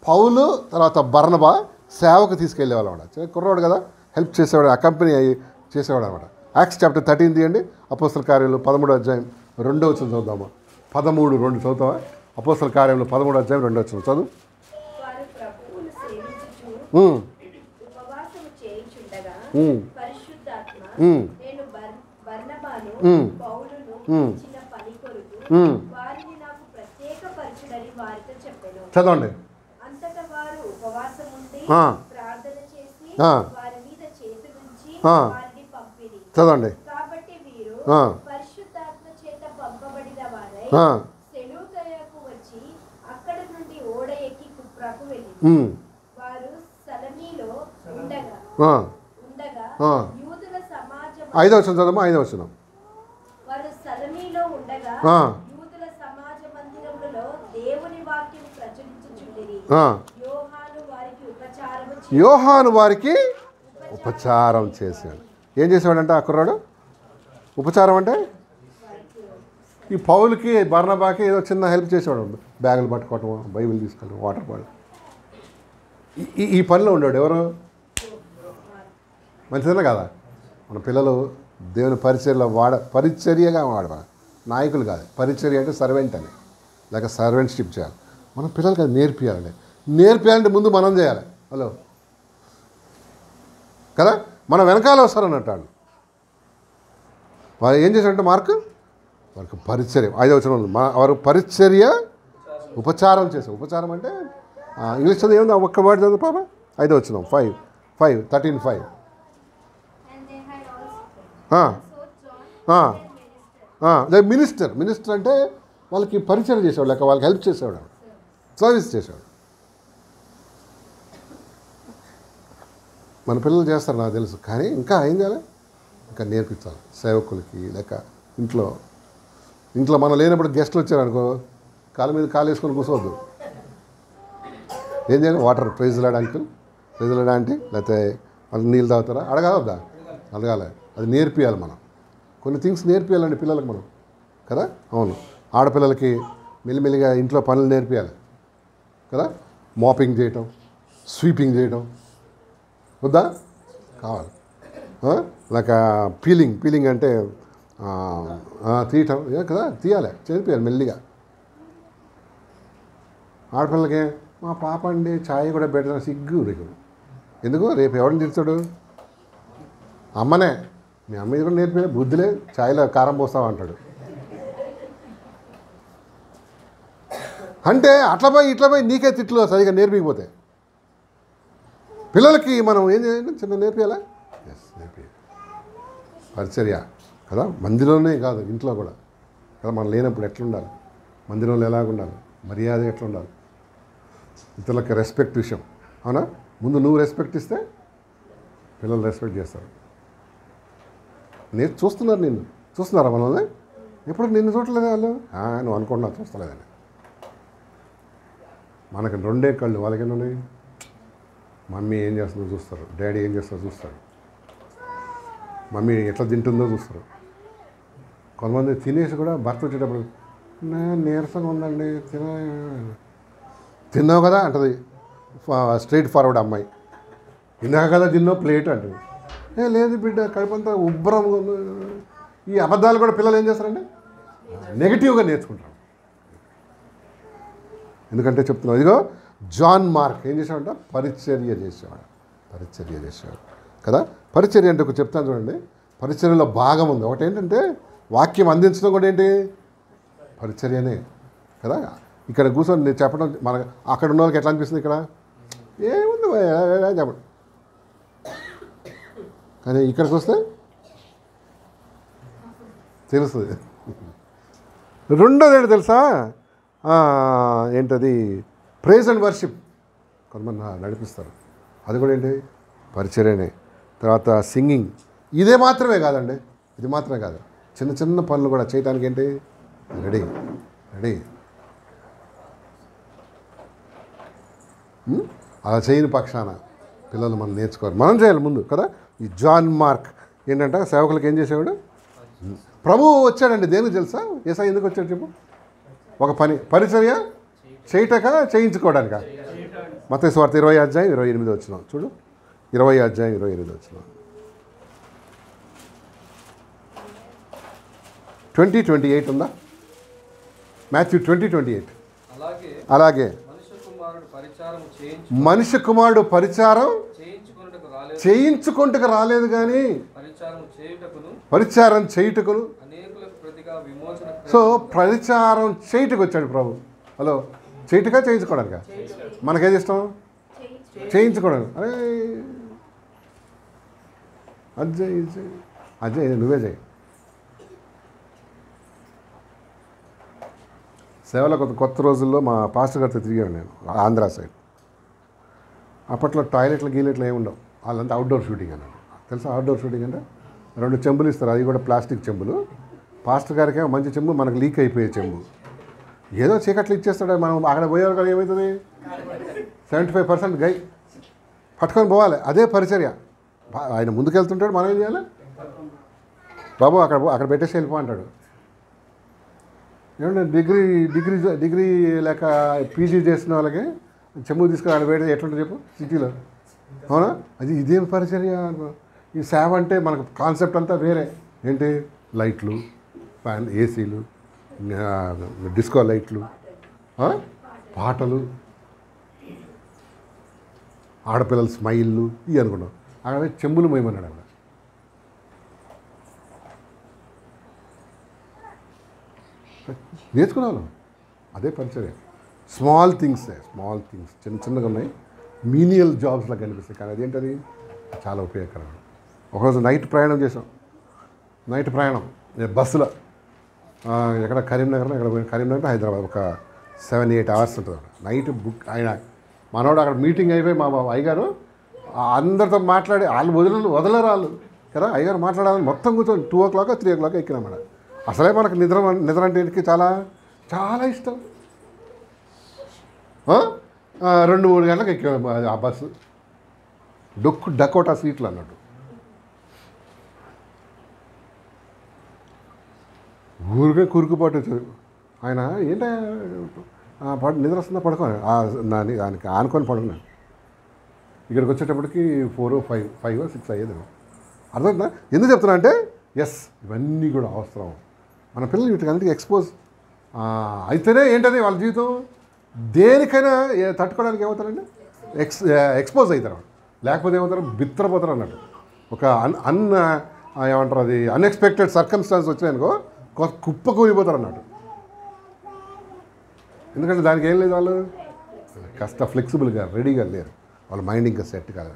పౌలు తర్వాత బర్నబా సేవకు తీసుకెళ్ళేవాళ్ళు అనమాట. కుర్రవాడు కదా, హెల్ప్ చేసేవాడు, అకంపెనీ చేసేవాడు అనమాట. యాక్ట్స్ చాప్టర్ 13 తీయండి. అపోస్తల కార్యాలు 13వ అధ్యాయం 2వ వచనం చదువుదామా. 13:2 చదువుతావా? అపోస్తల కార్యాలు 13వ అధ్యాయం 2వ వచనం చదువు. చదవండి. చదవండి. ఐదవ వచనం చదవమా. 5వ వచనం. యోహాను వారికి ఉపచారం చేశాడు. ఏం చేసేవాడంటే ఆ కుర్రాడు ఉపచారం అంటే ఈ పౌలుకి బర్నబాకి ఏదో చిన్న హెల్ప్ చేసేవాడు, బ్యాగులు పట్టుకోవటం, బైబిల్ తీసుకెళ్ళడం, వాటర్ బాటిల్, ఈ పనిలో ఉండాడు. ఎవరు? మంచిదనే కదా. మన పిల్లలు దేవుని పరిచర్యలో పరిచర్యగా వాడవాలి, నాయకులు కాదు. పరిచర్య అంటే సర్వెంట్ అని, లేక సర్వెంట్షిప్ చేయాలి. మన పిల్లలకి అది నేర్పియాలంటే ముందు మనం చేయాలి. హలో కదా, మన వెనకాల వస్తారన్నట్టు వాళ్ళు ఏం చేశారంటే మార్కు వారికి పరిచర్య 5వ వచనంలో వారు పరిచర్య ఉపచారం చేశారు. ఉపచారం అంటే ఇంగ్లీష్ చదువు ఏముంది, ఒక్క వర్డ్ చదువు పాప. 5వ వచనం 13:5. మినిస్టర్ అంటే వాళ్ళకి పరిచయం చేసేవాడు, లేక వాళ్ళకి హెల్ప్ చేసేవాడు, సర్వీస్ చేసేవాడు. మన పిల్లలు చేస్తారు నాకు తెలుసు, కానీ ఇంకా ఏం చేయాలి, ఇంకా నేర్పించాలి సేవకులకి. లేక ఇంట్లో మనం లేనప్పుడు గెస్ట్లు వచ్చారనుకో, కాళ్ళ మీద కాలు వేసుకొని కూర్చోవద్దు. ఏం చేయాలి, వాటర్ ప్రైజ్లాడా అంకుల్, ప్రైజ్లాడా ఆంటీ, లేకపోతే వాళ్ళకి నీళ్ళు తాగుతారా, అడగాలొద్దా? అడగాలి. అది నేర్పియాలి. మనం కొన్ని థింగ్స్ నేర్పియాలండి పిల్లలకు మనం కదా. అవును, ఆడపిల్లలకి మెల్లిమెల్లిగా ఇంట్లో పనులు నేర్పియాలి కదా. మాపింగ్ చేయటం, స్వీపింగ్ చేయటం వద్దా? కావాలి. లేక పీలింగ్ అంటే తీయటం కదా, తీయాలి, చేర్పియాలి మెల్లిగా. ఆడపిల్లలకి మా పాప అండి ఛాయ్ కూడా పెట్టడం సిగ్గు రేపు. ఎందుకు? రేపు ఎవరిని తిడతాడు? అమ్మనే. మీ అమ్మ కూడా నేర్పి బుద్ధిలే, ఛాయ్లో కారం పోస్తావా అంటాడు. అంటే అట్లా పోయి నీకే తిట్లు సరిగా నేర్పికపోతే పిల్లలకి మనం ఏం చేయాలి, చిన్న నేర్పియాలా? నేర్పియాలి. పరిచర్య కదా, మందిరంలోనే కాదు ఇంట్లో కూడా కదా. మనం లేనప్పుడు ఎట్లుండాలి, మందిరంలో ఎలాగుండాలి, మర్యాద ఎట్లుండాలి, ఇతరులకి రెస్పెక్ట్ విషయం. అవునా? ముందు నువ్వు రెస్పెక్ట్ ఇస్తే పిల్లలు రెస్పెక్ట్ చేస్తారు. చూస్తున్నారు, నిన్ను చూస్తున్నారా మనల్ని? ఎప్పుడు నిన్ను చూడలేదా వాళ్ళు? నువ్వు అనుకుంటున్నా చూస్తలేదని. మనకి 2 కళ్ళు, వాళ్ళకి ఎన్ని? మమ్మీ ఏం చేస్తుందో చూస్తారు, డాడీ ఏం చేస్తుందో చూస్తారు, మమ్మీ ఎట్లా తింటుందో చూస్తారు. కొంతమంది తినేసి కూడా భర్త వచ్చేటప్పుడు నీరసంగా ఉందండి, తిన్నావు కదా అంటది స్ట్రైట్ ఫార్వర్డ్ అమ్మాయి. ఇందాక కదా తిన్నావు ప్లేట్ అంటుంది. లేదు బిడ్డ కడుపంతా ఉబ్బరంగా ఉంది. ఈ అబద్ధాలు కూడా పిల్లలు ఏం చేస్తారంటే నెగిటివ్గా నేర్చుకుంటారు. ఎందుకంటే చెప్తున్నావు, ఇదిగో జాన్ మార్క్ ఏం చేసేవాడంట? పరిచర్య చేసేవాడు కదా. పరిచర్య అంటే చెప్తాను చూడండి, పరిచర్యలో భాగం ఉంది. ఒకటి ఏంటంటే వాక్యం అందించడం కూడా ఏంటి, పరిచర్యనే కదా. ఇక్కడ కూర్చొని నేను చెప్పడం మన అక్కడ ఉన్న వాళ్ళకి ఎట్లా అనిపిస్తుంది, ఇక్కడ ఏముంది చెప్పండి, కానీ ఇక్కడికి వస్తే తెలుస్తుంది. రెండోది ఏంటి తెలుసా? ఏంటది? ప్రైజ్ అండ్ వర్షిప్ కొంతమంది నడిపిస్తారు, అది కూడా ఏంటి, పరిచర్యనే. తర్వాత సింగింగ్. ఇది మాత్రమే కాదు, చిన్న చిన్న పనులు కూడా చేయడానికి ఏంటి, రెడీ. అలా చేయని పక్షాన పిల్లలు మనం నేర్చుకోవాలి, మనం చేయాలి ముందు కదా. ఈ జాన్ మార్క్ ఏంటంటే సేవకులకు ఏం చేసేవాడు? ప్రభువు వచ్చాడండి. దేనికి తెలుసా? యేసయ్య ఎందుకు వచ్చాడు చెప్పు? ఒక పరిచర్య చేయటక చేయించుకోవడానిక? మత్తయి సువార్త 20:28 వచ్చినాం చూడు. 20:28 వచ్చినాం. 20:28 ఉందా? మాథ్యూ 20:28. అలాగే మనిషి కుమారుడు పరిచారం చేయించుకుంటకు రాలేదు కానీ పరిచారం చేయుటకును. సో పరిచారం చేయుటకు వచ్చాడు ప్రభు. హలో, చేయుటకా చేయించుకోవడానిక? మనకేది ఇష్టం? చేయించుకోవడానికి. అరే అజయ్ నువ్వే చేయి. సేవలో కొత్త రోజుల్లో మా పాస్టర్ గారితో తిరిగాను నేను ఆంధ్ర సైడ్. అప్పట్లో టాయిలెట్లు గీలెట్లు ఏమి ఉండవు, వాళ్ళంతా అవుట్డోర్ షూటింగ్ అన్నాడు. తెలుసా అవుట్డోర్ షూటింగ్ అంటే? 2 చెంబులు ఇస్తారు, అది కూడా ప్లాస్టిక్ చెంబులు. పాస్టర్ గారికి మంచి చెంబు, మనకు లీక్ అయిపోయే చెంబు. ఏదో చీకట్లు ఇచ్చేస్తాడు. మనం అక్కడ పోయేవారు కదా, ఏమవుతుంది? 75% గై పట్టుకొని పోవాలి. అదే పరిచర్య. ఆయన ముందుకెళ్తుంటాడు, మనం ఏం చేయాలి? బాబు అక్కడ అక్కడ పెట్టేసి వెళ్ళిపో అంటాడు. ఏమంటే డిగ్రీ లేక పీజీ చేసిన వాళ్ళకి చెంబు తీసుకుని అక్కడ పెడితే ఎట్లుంటుంది చెప్పు సిటీలో, అవునా? అది ఇదేం పరిచర్య. ఈ సేవ అంటే మనకు కాన్సెప్ట్ అంతా వేరే. ఏంటి? లైట్లు, ఫ్యాన్, ఏసీలు, డిస్కో లైట్లు, పాటలు, ఆడపిల్లల స్మైళ్ళు ఇవి అనుకున్నాం. అక్కడ చెంబులు మోయమన్నాడు. అక్కడ నేర్చుకున్నాను. అదే పరిచర్య. స్మాల్ థింగ్స్ చిన్న చిన్నగా ఉన్నాయి, మీనియల్ జాబ్స్లా కనిపిస్తాయి. కానీ అదేంటది చాలా ఉపయోగకరం. ఒకరోజు నైట్ ప్రయాణం చేసాం. నైట్ ప్రయాణం బస్సులో ఎక్కడ కరీంనగర్, కరీంనగర్ హైదరాబాద్ ఒక 7-8 hours ఉంటుంది. నైట్ బుక్ ఆయన మనోడు అక్కడ మీటింగ్ అయిపోయి మా అయ్యగారు అందరితో మాట్లాడి వాళ్ళు వదలరు వాళ్ళు కదా. అయ్యగారు మాట్లాడాలని మొత్తం కూర్చొని 2 o'clock 3 o'clock ఎక్కినాం. అసలే మనకు నిద్ర అంటే ఇంటికి చాలా చాలా ఇష్టం. 2-3 గంటలకు ఎక్కాం ఆ బస్సు. డకోటా సీట్లు అన్నట్టు. ఊరికే కురుకుపాటు వచ్చారు. ఆయన ఏంటో నిద్ర వస్తుందా పడుకోని దానికి ఆనుకొని పడుకున్నాను. ఇక్కడికి వచ్చేటప్పటికి 4 or 5 or 6 అయ్యేది. అర్థమవుతుందా ఎందుకు చెప్తున్నా అంటే ఇవన్నీ కూడా అవసరం. మన పిల్లలు వీటికి అన్నిటికీ ఎక్స్పోజ్ అయితేనే ఏంటది వాళ్ళ జీవితం దేనికైనా తట్టుకోవడానికి ఏమవుతారండి ఎక్స్పోజ్ అవుతారు. లేకపోతే ఏమవుతారు బిత్రపోతారు అన్నట్టు. ఒక ఏమంటారు అది అన్ఎక్స్పెక్టెడ్ సర్కమ్స్టాన్స్ వచ్చినాయనుకో కుప్ప కూలిపోతారు అన్నట్టు. ఎందుకంటే దానికి ఏం లేదు, వాళ్ళు కాస్త ఫ్లెక్సిబుల్గా రెడీగా లేరు, వాళ్ళ మైండ్ ఇంకా సెట్ కాదు.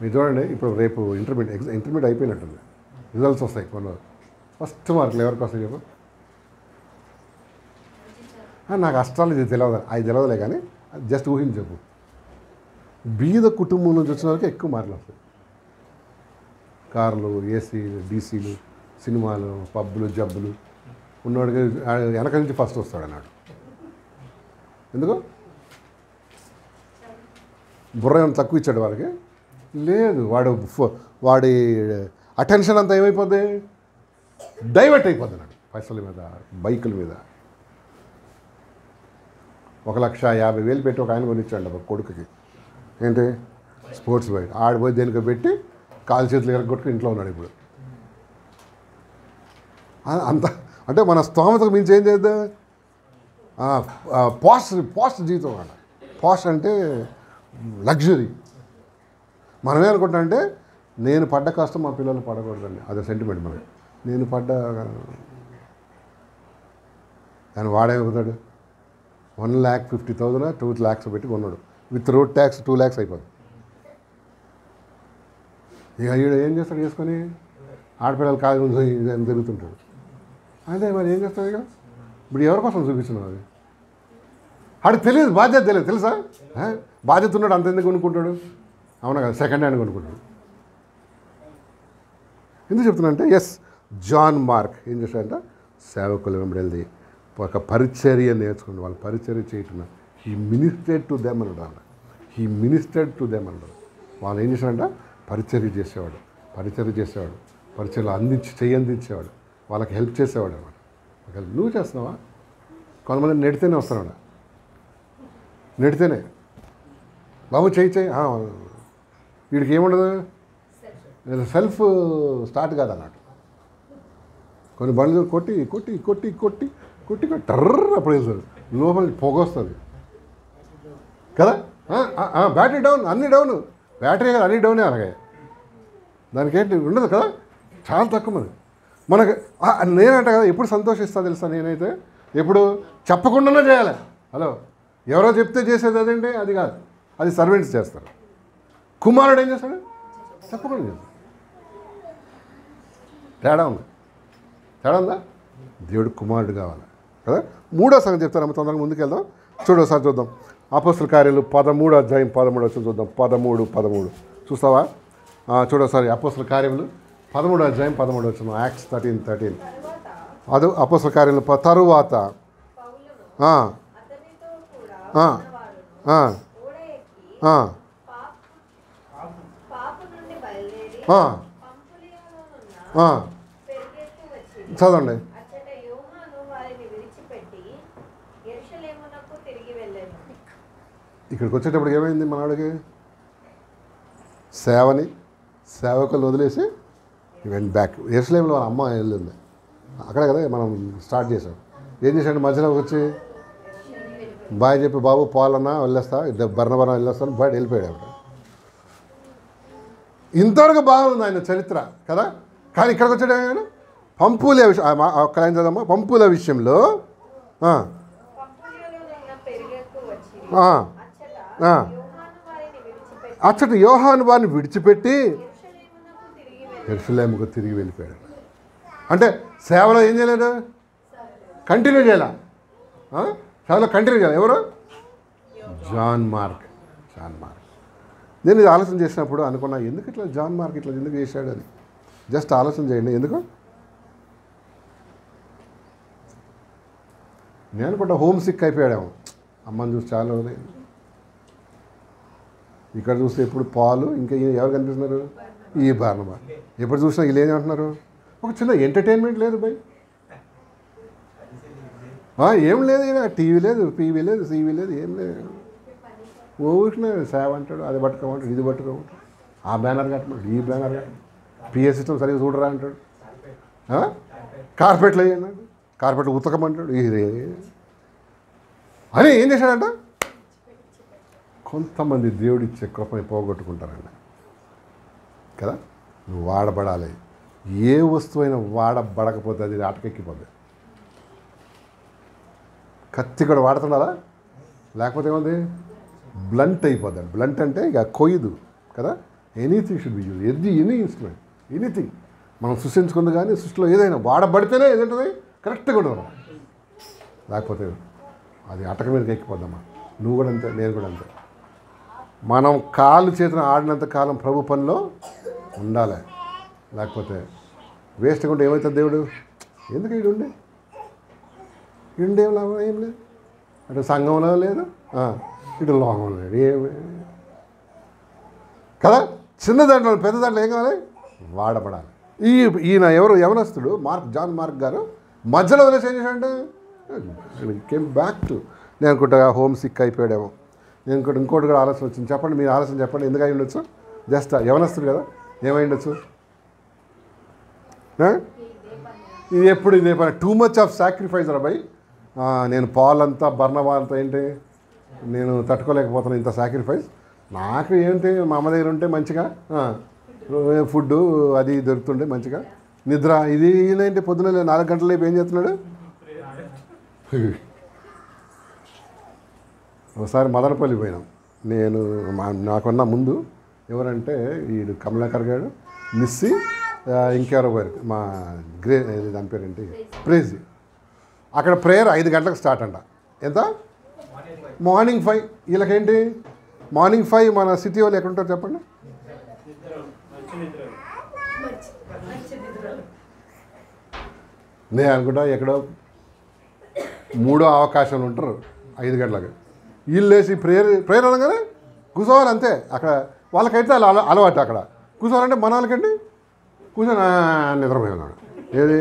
మీరు చూడండి, ఇప్పుడు రేపు ఇంటర్మీడియట్ అయిపోయినట్టుంది, రిజల్ట్స్ వస్తాయి. కొన్ని ఫస్ట్ మార్కులు ఎవరికి వస్తాయి చెప్పు? నాకు అస్ట్రాలజీ తెలియదులే కానీ జస్ట్ ఊహించి చెప్పు. బీద కుటుంబం నుంచి వచ్చిన వాళ్ళకి ఎక్కువ మార్కులు వస్తాయి. కార్లు, ఏసీలు, డీసీలు, సినిమాలు, పబ్బులు, జబ్బులు ఉన్నవాడికి వెనక నుంచి ఫస్ట్ వస్తాడు అన్నాడు. ఎందుకు? బుర్ర ఏమైనా తక్కువ ఇచ్చాడు వాళ్ళకి? లేదు, వాడి అటెన్షన్ అంతా ఏమైపోద్ది, డైవర్ట్ అయిపోద్ది అన్నాడు. పైసల మీద, బైకుల మీద. 1,50,000 పెట్టి ఒక ఆయన కొనిచ్చాడు ఒక కొడుకుకి. ఏంటి? Sports bike. ఆడిపోయి దేనికో పెట్టి కాలు చేతులు ఎరగొట్టుకుని ఇంట్లో ఉన్నాడు ఇప్పుడు. అంత అంటే మన స్తోమతకు మించి ఏం చేద్దాం? పాస్ట్ జీవితం అన్న. పాస్ట్ అంటే లగ్జరీ. మనమే అనుకుంటా అంటే నేను పడ్డ కష్టం మా పిల్లలు పడకూడదండి, అదే సెంటిమెంట్ మనకి. నేను పడ్డ కానీ వాడేమవుతాడు 1,50,000 2 lakhs పెట్టి కొన్నాడు. విత్ రోడ్ ట్యాక్స్ 2 lakhs అయిపోతుంది. ఇక ఈడ ఏం చేస్తాడు చేసుకొని? ఆడపిల్లలు కాదు తిరుగుతుంటాడు. అదే మరి ఏం చేస్తాడు ఇక? ఇప్పుడు ఎవరి కోసం చూపిస్తున్నావు? అది ఆడికి తెలియదు, బాధ్యత తెలియదు. తెలుసా? బాధ్యత ఉన్నాడు అంత ఎందుకు కొనుక్కుంటాడు? అవునా కదా, సెకండ్ హ్యాండ్ కొనుక్కుంటాడు. ఎందుకు చెప్తున్నా అంటే జాన్ మార్క్ ఏం చేశాడంట, సేవకులు వెంబడి ఒక పరిచర్య నేర్చుకుంటే వాళ్ళు పరిచర్య చేయటం. హీ మినిస్టర్డ్ టు దెమ్ అన్నాడు. వాళ్ళు ఏం చేశాడంట, పరిచర్య చేసేవాడు, పరిచర్యలు అందించేవాడు, వాళ్ళకి హెల్ప్ చేసేవాడు అనమాట. నువ్వు చేస్తున్నావా? కొంతమంది నెడితేనే వస్తున్నాడు, నెడితేనే బాబు చేయి వీడికి ఏముండదు, సెల్ఫ్ స్టార్ట్ కాదు అన్నట్టు. కొన్ని బండ్లు కొట్టి టర్ర అప్పుడు వెళ్తుంది, లోపల పొగ వస్తుంది కదా. బ్యాటరీ డౌన్, అన్నీ డౌన్, బ్యాటరీ కదా అన్నీ డౌనే. అలాగే దానికి ఏంటి ఉండదు కదా, చాలా తక్కువ మంది. మనకు నేనంట కదా ఎప్పుడు సంతోషిస్తా తెలుసా, నేనైతే ఎప్పుడు చెప్పకుండానే చేయాలి. హలో, ఎవరో చెప్తే చేసేది అదండి, అది కాదు, అది సర్వెంట్స్ చేస్తారు. కుమారుడు ఏం చేస్తాడు? చెప్పకుండా చేస్తాడు. తేడా ఉందా? దేవుడు కుమారుడు కావాలి కదా. 3వ సంగతి చెప్తాను, తొందరగా ముందుకెళ్దాం. చూద్దాం. అపోస్తల కార్యాలు 13వ అధ్యాయం 13వ వచనం చూద్దాం. 13 చూస్తావా? చూడసారి అపోస్తల కార్యములు 13వ అధ్యాయం 13వ వచనం. యాక్ట్స్ 13. అది అపోస్తల కార్యాలు తరువాత చదవండి. ఇక్కడికి వచ్చేటప్పుడు ఏమైంది మనవాడికి? సేవని సేవకులు వదిలేసి వెంట్ బ్యాక్. యెరూషలేములో వాళ్ళ అమ్మ వెళ్ళింది, అక్కడే కదా మనం స్టార్ట్ చేసాం. ఏం చేశాడు? మధ్యలో వచ్చి బాయ్ చెప్పి, బాబు పాలన్నా వెళ్ళేస్తా, బర్ణబరం వెళ్ళేస్తాను, బయట వెళ్ళిపోయాడు అక్కడ. ఇంతవరకు బాగుంది ఆయన చరిత్ర కదా. కానీ ఇక్కడికి వచ్చాడు ఆయన పంపుల విషయం. ఒక్క లైన్ చదవమ్మా. పంపుల విషయంలో అచ్చట యోహాను వారిని విడిచిపెట్టి యెరూషలేముకు తిరిగి వెళ్ళిపోయాడు. అంటే సేవలో ఏం చేయలేదు? కంటిన్యూ చేయాల. సేవలో కంటిన్యూ చేయాలి. ఎవరు? John Mark. నేను ఇది ఆలోచన చేసినప్పుడు అనుకున్నా, ఎందుకు ఇట్లా జాన్ మార్క్ ఇట్లా ఎందుకు చేశాడు అని. జస్ట్ ఆలోచన చేయండి. ఎందుకు నేను అనుకుంటా హోమ్ సిక్ అయిపోయాడేమో. అమ్మని చూసి చాలా ఇక్కడ చూస్తే ఎప్పుడు పాలు, ఇంకా ఎవరు కనిపిస్తున్నారు? ఈ బార్నబా. ఎప్పుడు చూసినా వీళ్ళు ఏమంటున్నారు? ఒక చిన్న ఎంటర్టైన్మెంట్ లేదు భయ్, ఏం లేదు. ఇక టీవీ లేదు, పీవీ లేదు, సీవీ లేదు, ఏం లేదు. ఊరికినా సేవ అంటాడు, అది పట్టుకోమంటాడు, ఇది పట్టుకోమంటాడు, ఆ బ్యానర్ కట్టమంటాడు, ఈ బ్యానర్ కట్టమంటాడు, పిఎస్ సిస్టమ్ సరిగ్గా చూడరా అంటాడు, కార్పెట్లు వేయన్నాడు, కార్పెట్లు ఉతకమంటాడు, ఇది అని ఏం చేశాడంట? కొంతమంది దేవుడిచ్చే కృపని పోగొట్టుకుంటారండి కదా. నువ్వు వాడబడాలి. ఏ వస్తువైనా వాడబడకపోతే అది ఆటకెక్కిపోద్ది. కత్తి కూడా వాడుతున్నారా? లేకపోతే ఏముంది? బ్లంట్ అయిపోద్ది. బ్లంట్ అంటే ఇక కొయ్యదు కదా. Anything should be use, any instrument, anything మనం సృష్టించుకుంది. కానీ సృష్టిలో ఏదైనా వాడబడితేనే ఏదంటుంది కరెక్ట్గా ఉంటుంది. లేకపోతే అది అటక మీదకి ఎక్కిపోద్దమ్మా. నువ్వు కూడా అంతే, నేను కూడా అంతే. మనం కాళ్ళు చేతులు ఆడినంత కాలం ప్రభు పనిలో ఉండాలి. లేకపోతే వేస్ట్గా ఉంటే ఏమవుతుంది? దేవుడు ఎందుకు ఈడు ఇండేం లాభం? ఏం లేదు. అటు సంఘంలో లేదు, ఇటు లోకంలో లేదు, ఏమి కదా. చిన్న దాంట్లో పెద్ద దాంట్లో ఏం కావాలి? వాడబడాలి. ఈయన ఎవరు? యవనస్తుడు జాన్ మార్క్ గారు మధ్యలో వదిలేసి ఏం చేశాడంటే కేమ్ బ్యాక్ టు. నేను అనుకుంటా హోమ్ సిక్ అయిపోయాడేమో. నేను ఇంకోటి కూడా ఆలోచన వచ్చింది. చెప్పండి, మీరు ఆలోచన చెప్పండి. ఎందుకు అయి ఉండొచ్చు? జస్ట్ యవనస్తుడు కదా, ఏమై ఉండొచ్చు? ఇది ఎప్పుడు ఇదే పని. టూ మచ్ ఆఫ్ సాక్రిఫైస్ రా భయ్. నేను పాలంతా బర్ణబా అంతా ఏంటి, నేను తట్టుకోలేకపోతున్నాను ఇంత సాక్రిఫైస్. నాకు ఏంటి, మా అమ్మ దగ్గర ఉంటే మంచిగా ఫుడ్డు అది దొరుకుతుండే, మంచిగా నిద్ర. ఇది ఏంటి పొద్దున 4 గంటల లేపు ఏం చేస్తున్నాడు? ఒకసారి మదనపల్లి పోయినాం. నేను నాకున్న ముందు ఎవరంటే వీడు కమలాకర్ గారు, మిస్సి, ఇంకెవరో గారు, మా దాని పేరేంటి, ప్రేజ్. అక్కడ ప్రేయర్ 5 గంటలకు స్టార్ట్ అంట. ఎంత? మార్నింగ్ 5. వీళ్ళకేంటి మార్నింగ్ 5? మన సిటీ వాళ్ళు ఎక్కడుంటారు చెప్పండి? నేను అనుకుంటా ఎక్కడో 3వ అవకాశాలు ఉంటారు 5 గంటలకు. వీళ్ళు లేచి ప్రేయర్ అనగానే కూర్చోవాలి అంతే. అక్కడ వాళ్ళకైతే అలవాటు. అక్కడ కూర్చోవాలంటే మన వాళ్ళకండి కూర్చొని నిద్రపోయాడు. ఏది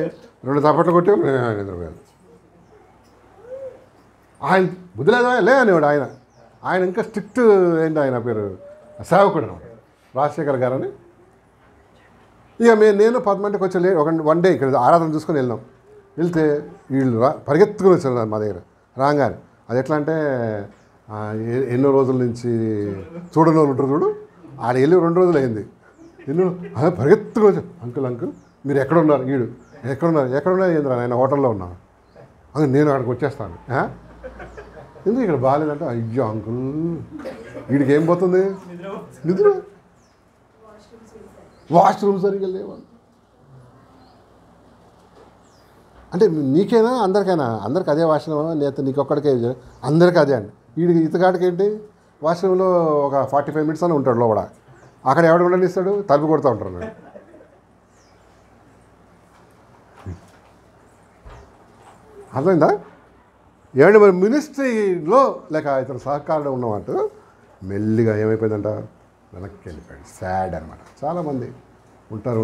2 చప్పట్లు కొట్టి నిద్రపోయాడు. ఆయన బుద్ధి లేదా లే అనేవాడు. ఆయన ఇంకా స్ట్రిక్ట్ ఏంటి, ఆయన పేరు సేవకుడు అనమాట, రాజశేఖర్ గారు అని. ఇక నేను 10 గంటలకు వచ్చి వన్ డే ఇక్కడ ఆరాధన చూసుకొని వెళ్తే వీళ్ళు పరిగెత్తుకుని వచ్చారు మా దగ్గర రాగానే. అది ఎట్లా అంటే ఎన్నో రోజుల నుంచి చూడని వాళ్ళు ఉంటారు చూడు, ఆడ వెళ్ళి 2 రోజులు అయింది. పరిగెత్తుకుని వచ్చారు. అంకుల్ మీరు ఎక్కడున్నారు? వీడు ఎక్కడున్నారు ఏంద్రా? ఆయన హోటల్లో ఉన్నాను. అది నేను అక్కడికి వచ్చేస్తాను. ఎందుకు ఇక్కడ బాగాలేదంటే, అయ్యో అంకుల్ వీడికి ఏం పోతుంది? నిద్ర. వాష్రూమ్ సరిగ్గా లేవా అంటే నీకేనా అందరికైనా? అందరికి అదే వాష్రూమ్ లేదా నీకు ఒక్కడికే? అందరికీ అదే అండి. వీడికి ఇతగాడికి ఏంటి, వాష్రూమ్లో ఒక 45 మినిట్స్ అని ఉంటాడు లోపల. అక్కడ ఎవడు ఉండనిస్తాడు? తలుపు కొడుతూ ఉంటారు. అర్థమైందా? ఏమంటే మరి మినిస్ట్రీలో లేక ఇతను సహకారంలో ఉన్నవాడు మెల్లిగా ఏమైపోయిందంట, వెనక్కి వెళ్ళిపోయాడు. సాడ్ అనమాట. చాలామంది ఉంటారు.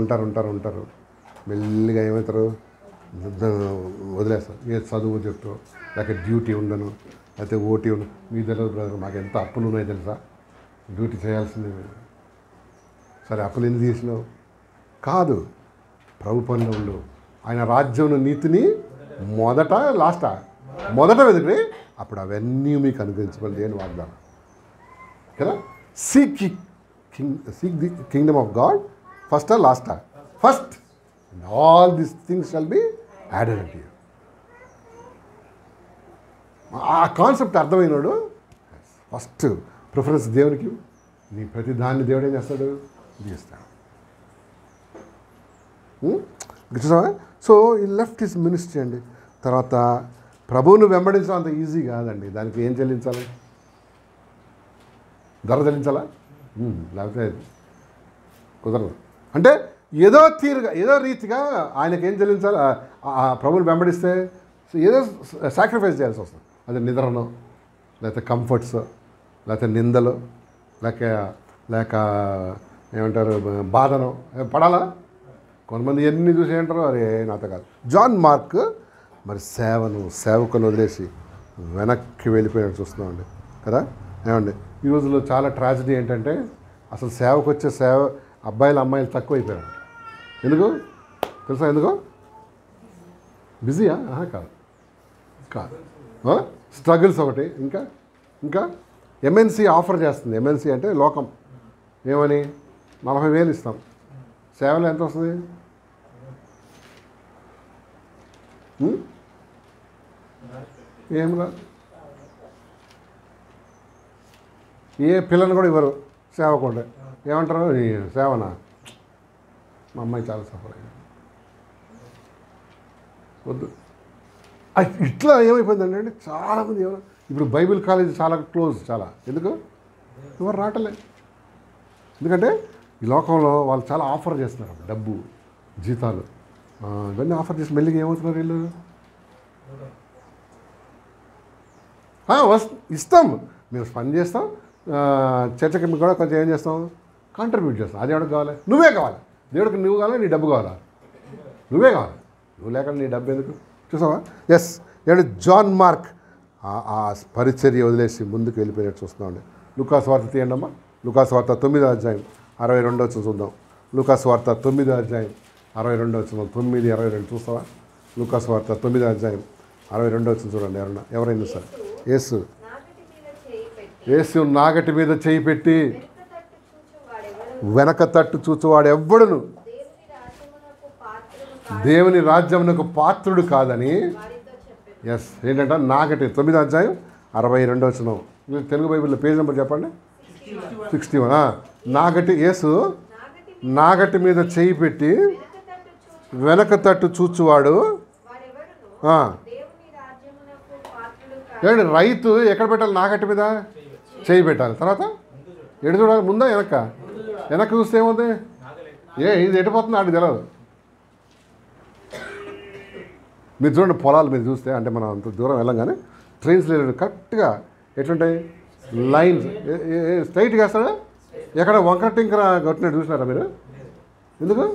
మెల్లిగా ఏమవుతారు, వదిలేస్తారు. ఏ చదువు చెప్తూ, లేకపోతే డ్యూటీ ఉండను, లేకపోతే ఓటీ ఉండను. మీకు తెలియదు బ్రదర్, మాకు ఎంత అప్పులు ఉన్నాయో తెలుసా, డ్యూటీ చేయాల్సిందే. సరే అప్పులు ఎందుకు తీసినావు? కాదు, ప్రభు పనిలో ఉండు. ఆయన రాజ్యం నీతిని మొదట వెతుకుని అప్పుడు అవన్నీ మీకు అనుగ్రహించబడి అని వాగ్దానం కదా. Seek the kingdom of God ఫస్టా లాస్టా? First. And all these things shall be added to you. ఆ కాన్సెప్ట్ అర్థమైనాడు ఫస్ట్ ప్రిఫరెన్స్ దేవునికి. నీ ప్రతి దాన్ని దేవుడు ఏం చేస్తాడు? చేస్తాడు. చూసావా? సో ఈ లెఫ్ట్ ఇస్ మినిస్ట్రీ అండి. తర్వాత ప్రభువును వెంబడించడం అంత ఈజీ కాదండి. దానికి ఏం చెల్లించాలి? ధర చెల్లించాలా? లేకపోతే కుదరదు. అంటే ఏదో రీతిగా ఆయనకి ఏం చెల్లించాలి? ప్రభువుని వెంబడిస్తే ఏదో సాక్రిఫైస్ చేయాల్సి వస్తుంది. అది నిద్రను, లేకపోతే కంఫర్ట్స్, లేకపోతే నిందలు, లేక ఏమంటారు బాధను పడాలా? కొంతమంది ఎన్ని చూసి ఏంటారు, అరే నాతో కాదు. జాన్ మార్క్ మరి సేవకులు వదిలేసి వెనక్కి వెళ్ళిపోయినట్టు చూస్తున్నామండి కదా. ఏమండి ఈ రోజుల్లో చాలా ట్రాజడీ ఏంటంటే అసలు సేవకు వచ్చే అబ్బాయిలు అమ్మాయిలు తక్కువైపోయారు. ఎందుకు తెలుసా? ఎందుకో బిజీయా? కాదు స్ట్రగుల్స్ ఒకటి. ఇంకా ఎంఎన్సీ ఆఫర్ చేస్తుంది. ఎంఎన్సీ అంటే లోకం. ఏమని 40,000 ఇస్తాం, సేవలో ఎంత వస్తుంది? ఏం రాదు. ఏ పిల్లని కూడా ఇవ్వరు సేవకుంటే. ఏమంటారు? సేవనా? మా అమ్మాయి చాలా సఫర్ అయింది, వద్దు. ఇట్లా ఏమైపోయిందండి అంటే చాలామంది ఇప్పుడు బైబిల్ కాలేజ్ చాలా క్లోజ్. చాలా ఎందుకు ఎవరు రావట్లే? ఎందుకంటే ఈ లోకంలో వాళ్ళు చాలా ఆఫర్ చేస్తున్నారు, డబ్బు, జీతాలు, ఇవన్నీ ఆఫర్ చేసి మెల్లిగా ఏమవుతున్నారు వీళ్ళు? ఇస్తాం, మేము పని చేస్తాం, చర్చకి కూడా కొంచెం ఏం చేస్తాం, కాంట్రిబ్యూట్ చేస్తాం. అది ఎవరికి కావాలి? నువ్వే కావాలి. దేవుడికి నువ్వు కావాలి, నీ డబ్బు కావాలా? నువ్వే కావాలి. నువ్వు లేకుండా నీ డబ్బు ఎందుకు? చూసావా? ఎస్. ఏమంటే జాన్ మార్క్ ఆ పరిచర్య వదిలేసి ముందుకు వెళ్ళిపోయినట్టు చూస్తున్నామండి. లూకాసు వార్త తీయండి అమ్మా. లూకాసు వార్త 9వ అధ్యాయం 62 చూద్దాం. లూకాసు వార్త 9వ అధ్యాయం 62 9:22 చూస్తావా? లూకాసు వార్త 9వ అధ్యాయం 62 చూడండి. ఎవరైనా సరే యేసు నాగటి మీద చేయి పెట్టి వెనక తట్టు చూచువాడు ఎవ్వడును దేవుని రాజ్యమునకు పాత్రుడు కాదని. ఎస్. ఏంటంట? నాగటి 9వ అధ్యాయం 62 తెలుగు బైబిల్లో పేజ్ నెంబర్ చెప్పండి. 61. నాగటి యేసు నాగటి మీద చేయి పెట్టి వెనక తట్టు చూచువాడు. ఏమండి రైతు ఎక్కడ పెట్టాలి? నాగటి మీద చేయి పెట్టాలి. తర్వాత ఎటు చూడాలి? ముందా వెనక్కి చూస్తే ఏముంది? ఇది ఎటుపోతుంది ఆడికి తెలియదు. మీరు చూడండి, పొలాలు మీరు చూస్తే, అంటే మనం అంత దూరం వెళ్ళంగానే ట్రైన్స్ లేదు, కరెక్ట్గా ఎట్లుంటాయి లైన్స్, స్ట్రైట్గా వేస్తాడా? ఎక్కడ వంకర టింకర కొట్టినట్టు చూసినారా మీరు? ఎందుకు?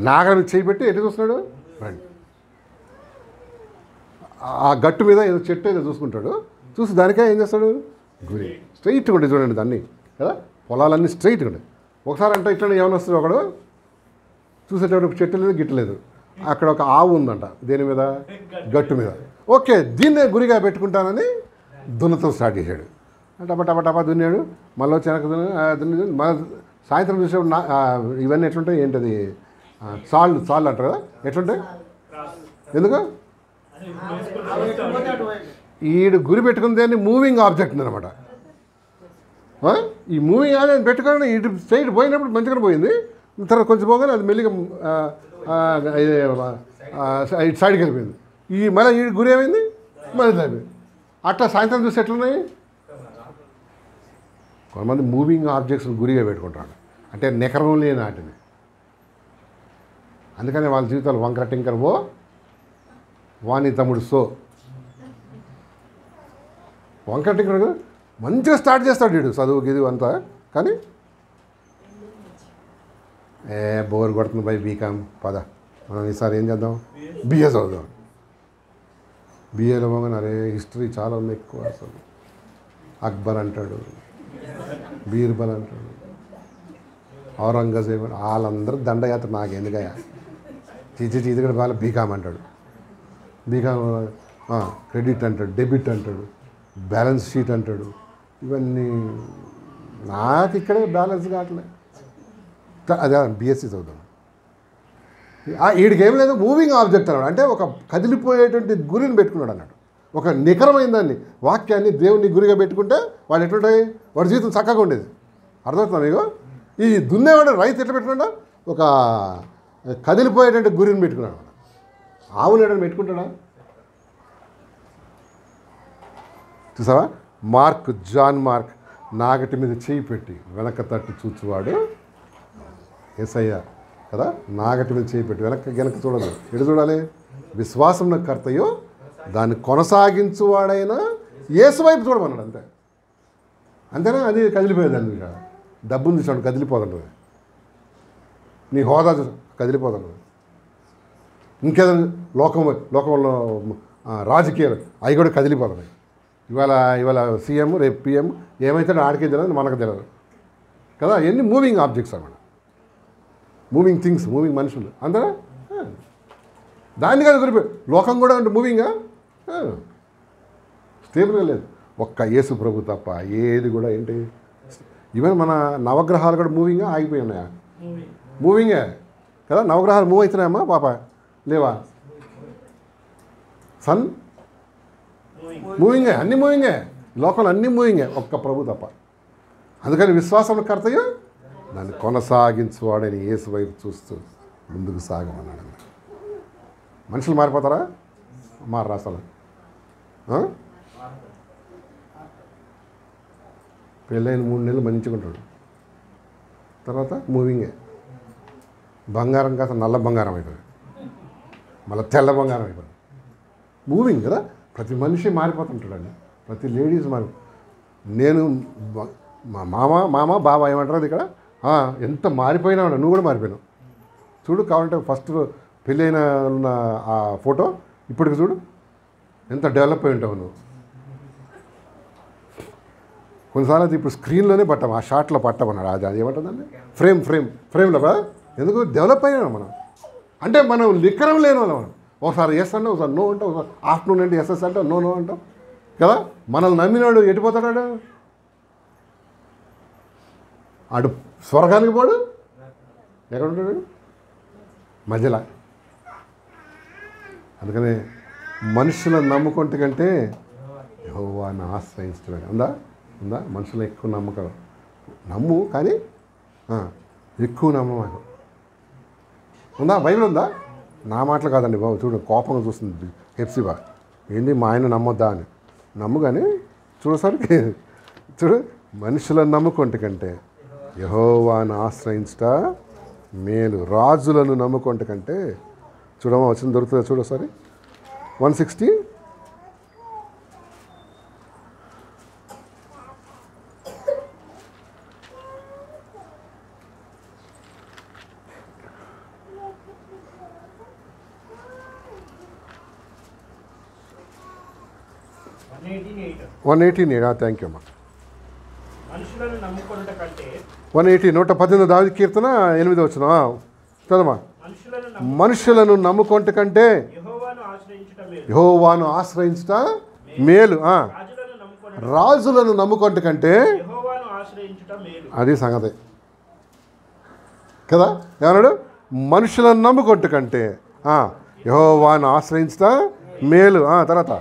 నాగని చేయి పెట్టి ఎటు చూస్తున్నాడు? రండి. ఆ గట్టు మీద ఏదో చెట్టు ఏదో చూసుకుంటాడు. చూసి దానికే ఏం చేస్తాడు? గురి స్ట్రైట్గా ఉండే చూడండి దాన్ని కదా. పొలాలన్నీ స్ట్రైట్గా ఉండే. ఒకసారి అంటే ఇట్లా ఏమైనా వస్తుంది, ఒకడు చూసేటప్పుడు చెట్టు లేదు, గిట్టు లేదు. అక్కడ ఒక ఆవు ఉందంట. దేని మీద? గట్టు మీద. ఓకే, దీన్నే గురిగా పెట్టుకుంటానని దున్నతం స్టార్ట్ చేశాడు. టపా దున్నాడు. మళ్ళీ వచ్చి వెనక దున్ని మళ్ళీ సాయంత్రం చూసేప్పుడు ఇవన్నీ ఎట్లుంటాయి? ఏంటది? చాళ్ళు అంటారు కదా. ఎట్లుంటాయి? ఎందుకు? ఈడు గురి పెట్టుకుంది మూవింగ్ ఆబ్జెక్ట్ అనమాట. ఈ మూవింగ్ అని పెట్టుకొని ఇటు సైడ్ పోయినప్పుడు మంచిగా పోయింది. తర్వాత కొంచెం పోగానే అది మెల్లిగా ఇటు సైడ్కి వెళ్ళిపోయింది. మళ్ళీ ఈ గురి ఏమైంది? మళ్ళీ అయిపోయింది. అట్లా సాయంత్రం చూస్తే ఎట్లున్నాయి? కొంతమంది మూవింగ్ ఆబ్జెక్ట్స్ని గురిగా పెట్టుకుంటారు, అంటే నికరం లేని వాటిని. అందుకని వాళ్ళ జీవితాలు వంకర టింకర్ వాణి తమ్ముడు వంకర టింకర్ మంచిగా స్టార్ట్ చేస్తాడు వీడు, చదువు గిది అంతా. కానీ బోర్ కొడుతుంది బై బీకామ్ పద మనం ఈసారి ఏం చేద్దాం బిఏ చదువుదాం. బిఏలో పోగానే అరే హిస్టరీ చాలా ఉంది ఎక్కువ అసలు. అక్బర్ అంటాడు, బీర్బల్ అంటాడు, ఔరంగజేబ్ వాళ్ళందరూ దండయాత్ర నాకు ఎందుకయ్యా చీచి కూడా బాగా బీకామ్ అంటాడు. బీకామ్ క్రెడిట్ అంటాడు, డెబిట్ అంటాడు, బ్యాలెన్స్ షీట్ అంటాడు. ఇవన్నీ నాకు ఇక్కడే బ్యాలెన్స్ కావట్లే. అదే బిఎస్సి చదువుతాం. వీడికి ఏం లేదు, మూవింగ్ ఆబ్జెక్ట్ అన్నాడు. అంటే ఒక కదిలిపోయేటువంటి గురిని పెట్టుకున్నాడు అన్నాడు. ఒక నికరమైన దాన్ని, వాక్యాన్ని దేవుడిని గురిగా పెట్టుకుంటే వాడు ఎట్లుంటాయి, వాడి జీవితం చక్కగా ఉండేది. అర్థమవుతుందా మీకు? ఈ దున్నేవాడు రైతు ఎట్లా పెట్టుకున్నాడా, ఒక కదిలిపోయేటువంటి గురిని పెట్టుకున్నాడు. ఆవునేడని పెట్టుకుంటాడా? చూసావా? మార్క్, జాన్ మార్క్ నాగటి మీద చేయి పెట్టి వెనక తట్టు చూచువాడు యేసయ్య కదా. నాగటి మీద చేయి పెట్టి వెనక చూడదు. ఎటు చూడాలి? విశ్వాసం కర్తయో దాన్ని కొనసాగించువాడైనా యేసు వైపు చూడమన్నాడు. అంతే. అంతేనా? అది కదిలిపోయేదాన్ని. ఇక డబ్బుని చూడండి కదిలిపోతుంటుంది, నీ హోదా కదిలిపోతుంటుంది, ఇంకేదైనా లోకంలో రాజకీయాలు అవి కూడా కదిలిపోతున్నాయి. ఇవాళ సీఎం, రేపు పిఎం, ఏమైతే ఆడికే తెలియదు, మనకు తెలియదు కదా. ఎన్ని మూవింగ్ ఆబ్జెక్ట్స్ అన్నమాట, మూవింగ్ థింగ్స్, మూవింగ్ మనుషులు. అందరా దాన్ని కానీ గురిపోయి లోకం కూడా అంటే మూవింగా స్టేబుల్గా లేదు. ఒక్క యేసు ప్రభు తప్ప ఏది కూడా ఏంటి. ఈవెన్ మన నవగ్రహాలు కూడా మూవింగా ఆగిపోయి ఉన్నాయా? మూవింగే కదా. నవగ్రహాలు మూవ్ అవుతున్నాయమ్మా పాప, లేవా? సన్ మూవింగే, అన్నీ మూవింగే, లోకంలో అన్నీ మూవింగే, ఒక్క ప్రభు తప్ప. అందుకని విశ్వాసం కర్తయ్య దాన్ని కొనసాగించువాడని యేసు వైపు చూస్తూ ముందుకు సాగమన్నాడు. మనుషులు మారిపోతారా? మారరా అసలు? పెళ్ళైన 3 నెలలు మంచిగా ఉంటాడు, తర్వాత మూవింగే. బంగారం కాస్త నల్ల బంగారం అయిపోయింది, మళ్ళీ తెల్ల బంగారం అయిపోయింది. మూవింగ్ కదా. ప్రతి మనిషి మారిపోతుంటాడండి, ప్రతి లేడీస్ నేను మా మామ బాబా ఏమంటారు అది ఇక్కడ, ఎంత మారిపోయినా నువ్వు కూడా మారిపోయినావు చూడు. కావాలంటే ఫస్ట్ పెళ్ళైన ఉన్న ఆ ఫోటో ఇప్పటికి చూడు, ఎంత డెవలప్ అయి ఉంటావు నువ్వు. కొన్నిసార్లు అది ఇప్పుడు స్క్రీన్లోనే పట్టాం, ఆ షార్ట్లో పట్టామన్నాడు. అది ఏమంటుందండి, ఫ్రేమ్లో ఎందుకు డెవలప్ అయినా మనం. అంటే మనం లిక్కరం లేని వాళ్ళం. మనం ఒకసారి ఎస్ అంటే, ఒకసారి నో అంటాం, ఒకసారి ఆఫ్టర్నూన్ అంటే ఎస్ఎస్ అంటాం, నో అంటాం కదా. మనల్ని నమ్మినాడు ఎటుపోతాడు? ఆడు స్వర్గానికి పోడు, ఎక్కడ ఉంటాడు? మధ్యలో. అందుకని మనుషులను నమ్ముకుంటే కంటే యెహోవాను ఆశ్రయించడమే. ఉందా మనుషులు ఎక్కువ నమ్మకం, నమ్ము కానీ ఎక్కువ నమ్మకం ఉందా? బైబిల్ ఉందా? నా మాటలు కాదండి బాబు, చూడు కోపంగా చూస్తుంది హెప్సిబా. ఏంది మా ఆయన నమ్మొద్దా అని. నమ్ము కానీ చూడసరికి చూడు, మనుషులను నమ్ముకుంటే కంటే యెహోవాను ఆశ్రయించుట మేలు. రాజులను నమ్ముకుంటే కంటే చూడమా వచ్చింది దొరుకుతుందా చూడసారి. 160 118. థ్యాంక్ యూ అమ్మా. 118 118 దావీదు కీర్తన 8వ వచనం చదవమ్మా. మనుషులను నమ్ముకొనుట కంటే యెహోవాను ఆశ్రయించుట మేలు. రాజులను నమ్ముకొనుట కంటే అది సంగతి కదా. ఏమన్నాడు? మనుషులను నమ్ముకొనుట కంటే యెహోవాను ఆశ్రయించుట మేలు. తర్వాత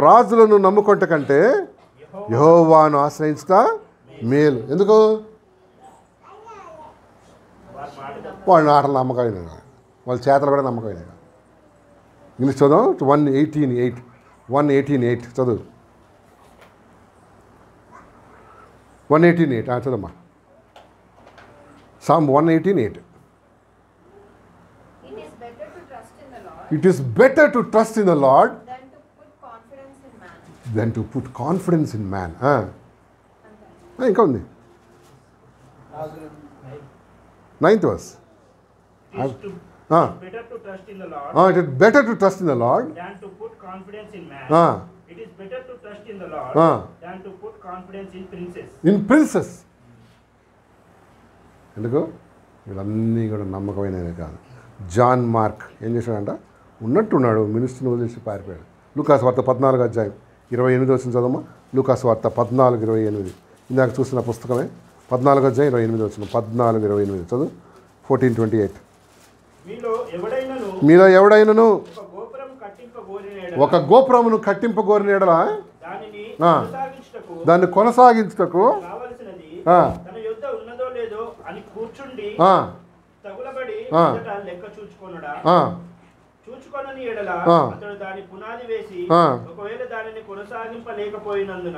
రాజులను నమ్ముకొనుట కంటే యెహోవాను ఆశ్రయించుట మేలు. ఎందుకు? వాళ్ళ ఆటలు నమ్మకమైన, వాళ్ళ చేతలు కూడా నమ్మకమైన. ఇంగ్లీష్ చదువు 118:8 చదువు. 118:8 చదమ్మా. Psalm 118:8. It is better to trust in the Lord than to put confidence in man. ఇంకా ఉంది 9th verse. It's better to trust in the Lord it is better to trust in the lord than to put confidence in man. It is better to trust in the Lord than to put confidence in princes. In princess. ఎందుకు వీళ్ళన్నీ కూడా నమ్మకమైన కాదు. John mark ఏం చేశాడంట, ఉన్నట్టున్నాడు మినిస్టర్ని వదిలేసి పారిపోయాడు. లూకాసు వార్త 14 వచ్చిన చదవమ్మా. లూకాసు వార్త 14:28 ఇందాక చూసిన పుస్తకమే 14:28 వచ్చిన 14:28 చదువు. 14:28 మీలో ఎవడైనను ఒక గోపురమును కట్టింపగోరిన యెడల దాన్ని కొనసాగించుటకు తన యొద్ద ఉన్నదో లేదో అని కూర్చుండి తగులబడి లెక్క చూచుకొనని ఎడల అతడు దాని పునాది వేసి ఒకవేళ దానిని కొనసాగింపలేకపోయినందున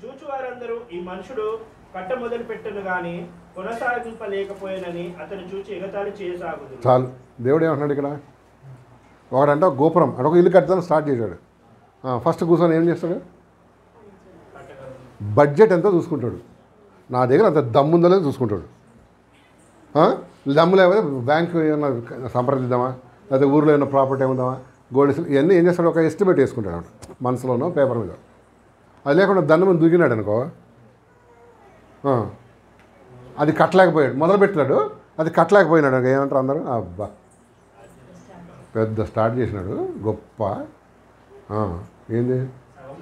చూచువారందరూ ఈ మనుషుడు కట్ట మొదలు పెట్టను గాని కొనసాగింపలేకపోయినని అతను చూచి ఎగతాళి చేయసాగుదు. చాలు. దేవుడు ఏమంటున్నాడు ఇక్కడ, ఒకడంటే గోపురం అంటే ఒక ఇల్లు కట్టడానికి స్టార్ట్ చేశాడు. ఫస్ట్ కూర్చొని ఏం చేస్తాడు, బడ్జెట్ ఎంతో చూసుకుంటాడు. నా దగ్గర అంత దమ్ముందో లేదో చూసుకుంటాడు. దమ్ము లేకపోతే బ్యాంకు ఏమన్నా సంప్రదిద్దామా, లేకపోతే ఊర్లో ఏమైనా ప్రాపర్టీ ఏముందామా, గోల్డ్ ఇవన్నీ ఏం చేస్తాడు, ఒక ఎస్టిమేట్ వేసుకుంటాడు మనసులోనో పేపర్ మీద. అది లేకుండా దండం మీద దూకినాడు అనుకో, అది కట్టలేకపోయాడు, మొదలుపెట్టినాడు అది కట్టలేకపోయినాడు. ఏమంటారు అందరూ, అబ్బా పెద్ద స్టార్ట్ చేసినాడు గొప్ప, ఏంది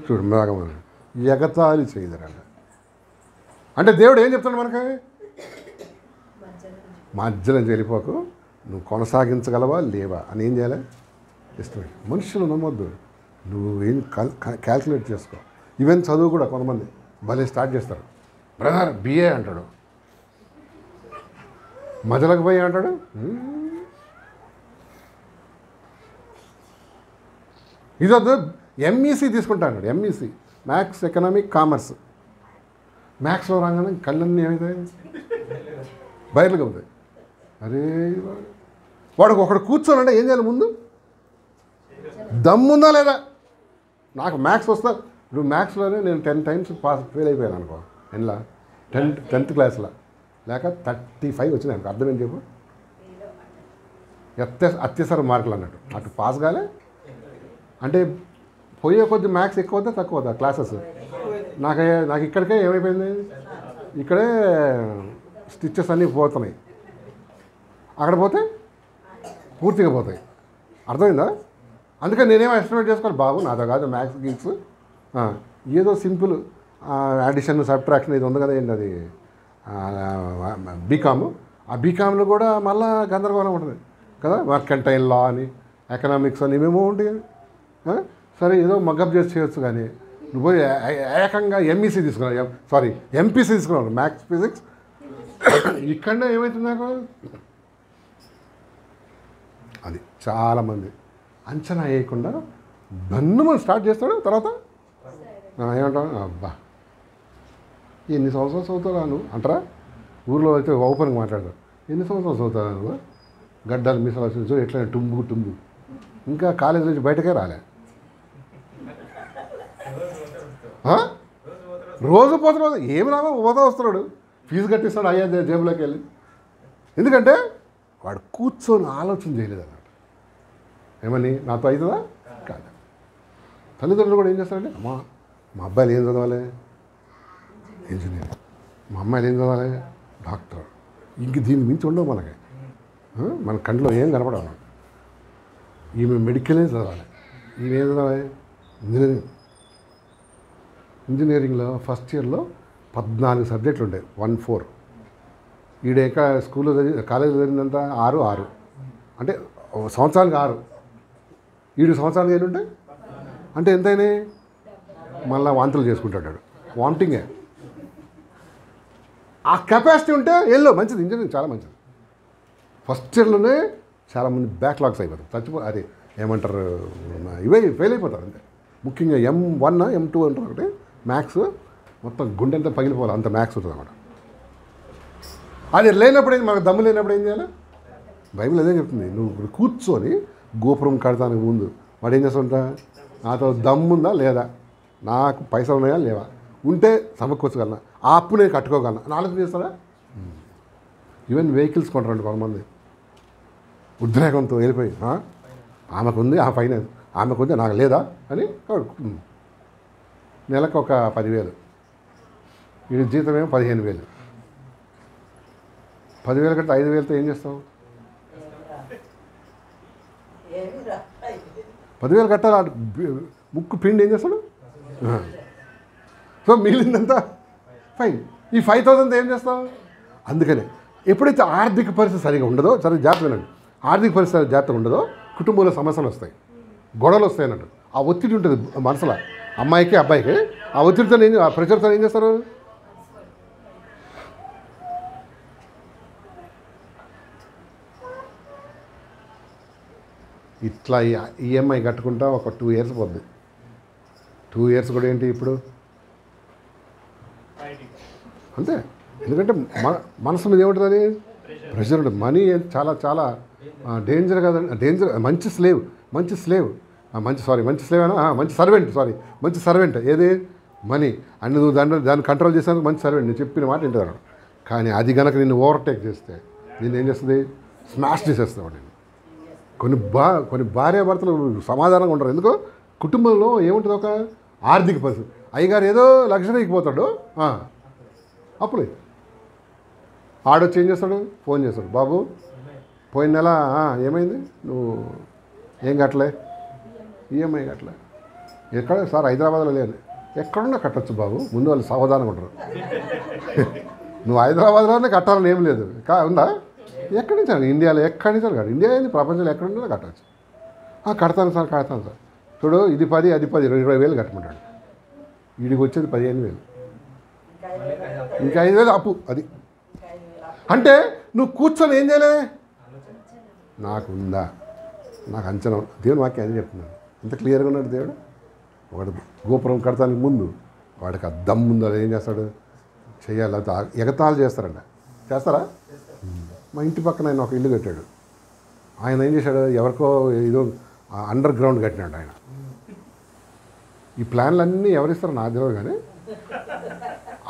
చూడు మేఘమని ఎగతాళి చేయదరంట. అంటే దేవుడు ఏం చెప్తాడు మనకి, మధ్యలో వెళ్ళిపోకు, నువ్వు కొనసాగించగలవా లేవా అని ఏం చేయాలి, ఎస్టిమేట్. మనుషులు నమ్మొద్దు, నువ్వు ఏం క్యాల్కులేట్ చేసుకో. ఈవెన్ చదువు కూడా కొంతమంది భలే స్టార్ట్ చేస్తారు. బ్రదర్ బిఏ అంటాడు, మధ్యలోకి పోయి అంటాడు ఇదొద్దు ఎంఈసీ తీసుకుంటా అన్నాడు. MEC maths economic commerce. మ్యాథ్స్లో రాగానే కళ్ళన్నీ ఏమవుతాయి, బయటకు అవుతాయి. అరే వాడికి ఒకడు కూర్చోనంటే ఏం చేయాలి, ముందు దమ్ముందా లేదా. నాకు మ్యాథ్స్ వస్తా, ఇప్పుడు మ్యాథ్స్లోనే నేను 10 times ఫెయిల్ అయిపోయాను అనుకో, ఎలా 10th క్లాస్లో, లేక 35 వచ్చినాయి అనుకో. అర్థం ఏంటి చెప్పు, అత్యవసర మార్కులు అన్నట్టు. అటు పాస్ కాలే అంటే పోయే కొద్ది మ్యాథ్స్ ఎక్కువ అవుతా తక్కువ అవుతా క్లాసెస్. నాకు ఇక్కడికే ఏమైపోయింది, ఇక్కడే స్టిచ్చెస్ అన్నీ పోతున్నాయి, అక్కడ పోతే పూర్తిగా పోతాయి. అర్థమైందా? అందుకని నేనేమో ఎస్టిమేట్ చేసుకోవాలి, బాబు నాతో కాదు మ్యాథ్స్ గీక్స్, ఏదో సింపుల్ అడిషన్ సబ్ట్రాక్షన్ ఇది ఉంది కదా, ఏంటి అది బీకాము. ఆ బీకామ్లో కూడా మళ్ళీ గందరగోళం ఉంటుంది కదా, మర్కంటైల్ లా అని ఎకనామిక్స్ అని ఇవేమో ఉంటాయి. సరే ఏదో మగ్గప్ చేసి చేయొచ్చు, కానీ నువ్వు పోయి ఏకంగా ఎంఈసీ తీసుకున్నావు, సారీ ఎంపీసీ తీసుకున్నావు, మ్యాథ్స్ ఫిజిక్స్. ఇక్కడనే ఏమవుతుంది నాకు, అది చాలామంది అంచనా వేయకుండా నన్ను మనం స్టార్ట్ చేస్తాడు. తర్వాత ఏమంటాం, అబ్బా ఎన్ని సంవత్సరాలు చదువుతారా నువ్వు అంటారా. ఊర్లో అయితే ఓపెన్గా మాట్లాడతారు, ఎన్ని సంవత్సరాలు చదువుతారా నువ్వు, గడ్డలు మిసాలు వచ్చి ఎట్లా టుంబు ఇంకా కాలేజీ నుంచి బయటకే రాలే. రోజు పోతున్నాడు, ఏమి రావా పోతా వస్తున్నాడు, ఫీజు కట్టిస్తాడు అయ్యా జేబులోకి వెళ్ళి. ఎందుకంటే వాడు కూర్చొని ఆలోచన చేయలేదు అన్నమాట. ఏమని నాతో అవుతుందా కాదు. తల్లిదండ్రులు కూడా ఏం చేస్తారంటే, అమ్మా మా అబ్బాయిలు ఏం చదవాలి, ఇంజనీర్, మా అమ్మాయిలు ఏం చదవాలి, డాక్టర్. ఇంక దీని మించి ఉండవు మనకి, మన కంట్లో ఏం కనపడాలి. ఈమె మెడికలే చదవాలి, ఈమె ఏం చదవాలి, ఇంజనీరింగ్లో ఫస్ట్ ఇయర్లో 14 సబ్జెక్టులు ఉంటాయి, 1-4. ఈడేక స్కూల్లో చదివి కాలేజీలో చదివినంత 6 అంటే సంవత్సరానికి 6, ఈడు సంవత్సరానికి ఏంటంటే అంటే ఎంతైనా మళ్ళీ వాంతులు చేసుకుంటాడు, వామిటింగే. ఆ కెపాసిటీ ఉంటే వెళ్ళు, మంచిది, ఇంజనీరింగ్ చాలా మంచిది. ఫస్ట్ ఇయర్లోనే చాలామంది బ్యాక్లాగ్స్ అయిపోతారు, అది ఏమంటారు, ఇవే ఫెయిల్ అయిపోతారు అంతే. ముఖ్యంగా M1 M2 అంటారు ఒకటి, మ్యాథ్స్ మొత్తం గుండెంతా పగిలిపోవాలి, అంత మ్యాథ్స్ ఉంటుంది అన్నమాట. అది లేనప్పుడు మనకు దమ్ము లేనప్పుడు ఏం చేయాలి, బైబిల్ అదే చెప్తుంది. నువ్వు కూర్చొని గోపురం కడతానికి ముందు వాడు ఏం చేస్తుంటా, నాతో దమ్ముందా లేదా, నాకు పైసలు ఉన్నాయా లేవా, ఉంటే సమకూర్చగలనా, ఆ అప్పు నేను కట్టుకోగలనా అని ఆలోచన చేస్తారా. ఈవెన్ వెహికల్స్ కొంటారండి కొంతమంది, ఉద్రేకంతో వెళ్ళిపోయి ఆమెకుంది ఆ పైన ఆమెకుంది నాకు లేదా అని నెలకు ఒక 10,000, వీడి జీతం ఏమో 15,000. 10,000 కంటే 5,000తో ఏం చేస్తావు? 10,000 కట్టాలి, ముక్కు పిండి ఏం చేస్తాడు? సో మిగిలిందంతా ఫైన్. ఈ 5,000తో ఏం చేస్తావు? అందుకనే ఎప్పుడైతే ఆర్థిక పరిస్థితి సరిగా ఉండదో, సరిగ్గా జాగ్రత్త వినండి, ఆర్థిక పరిస్థితి జాగ్రత్తగా ఉండదో కుటుంబంలో సమస్యలు వస్తాయి, గొడవలు వస్తాయి అన్నట్టు. ఆ ఒత్తిడి ఉంటుంది మనసులో, అమ్మాయికి అబ్బాయికి. ఆ ఒత్తిడితో ఆ ప్రెషర్తో ఏం చేస్తారు? ఇట్లా ఈఎంఐ కట్టుకుంటా ఒక 2 years పోద్ది. 2 years కూడా ఏంటి ఇప్పుడు అంతే. ఎందుకంటే మనసు మీద ఏముంటుంది? అది ప్రెషర్ ఉంటుంది. మనీ చాలా చాలా డేంజర్ కదండి, డేంజర్. మంచి స్లేవ్ మంచి సర్వెంట్ ఏది? మనీ. అండ్ నువ్వు దాన్ని కంట్రోల్ చేసేందుకు మంచి సర్వెంట్, నేను చెప్పిన మాట వింటాను. కానీ అది కనుక నిన్ను ఓవర్టేక్ చేస్తే నేను ఏం చేస్తుంది? స్మాష్ చేసేస్తావు. నేను కొన్ని భార్యాభర్తలు సమాధానంగా ఉండరు. ఎందుకో కుటుంబంలో ఏముంటుంది? ఒక ఆర్థిక పరిస్థితి. అయ్యగారు ఏదో లగ్జరీకి పోతాడు, అప్పుడే ఆడొచ్చి ఏం చేస్తాడు? ఫోన్ చేస్తాడు, బాబు పోయిన నెల ఏమైంది, నువ్వు ఏం కట్టలే, ఈఎంఐ కట్టలే. ఎక్కడ సార్? హైదరాబాద్లో లేదు. ఎక్కడున్నా కట్టచ్చు బాబు, ముందు వాళ్ళు సావధానంగా ఉంటారు. నువ్వు హైదరాబాద్లోనే కట్టాలని ఏం లేదు, ఉందా? ఎక్కడి నుంచి? ఇండియాలో ఎక్కడి నుంచి కాదు, ఇండియా ఏంది, ప్రపంచంలో ఎక్కడున్నా కట్టచ్చు. కడతాను సార్ చూడు, ఇది 10 అది 10 20,000 కట్టమంటాడు. వీడికి వచ్చేది 15,000, ఇంకా 5,000 అప్పు. అది అంటే నువ్వు కూర్చొని ఏం చేయలే, నాకు ఉందా, నాకు అంచనా. దేవుని వాక్యం అని చెప్తున్నాను, ఇంత క్లియర్గా ఉన్నాడు దేవుడు. ఒకటి గోపురం కడతానికి ముందు వాడికి ఆ దమ్ముందో ఏం చేస్తాడు? చేయాలి. ఎగతాళి చేస్తారా? మా ఇంటి పక్కన ఆయన ఒక ఇల్లు కట్టాడు. ఆయన ఏం చేశాడు? ఎవరికో ఏదో అండర్ గ్రౌండ్ కట్టినాడు ఆయన. ఈ ప్లాన్లన్నీ ఎవరిస్తారో నాకు తెలియదు, కానీ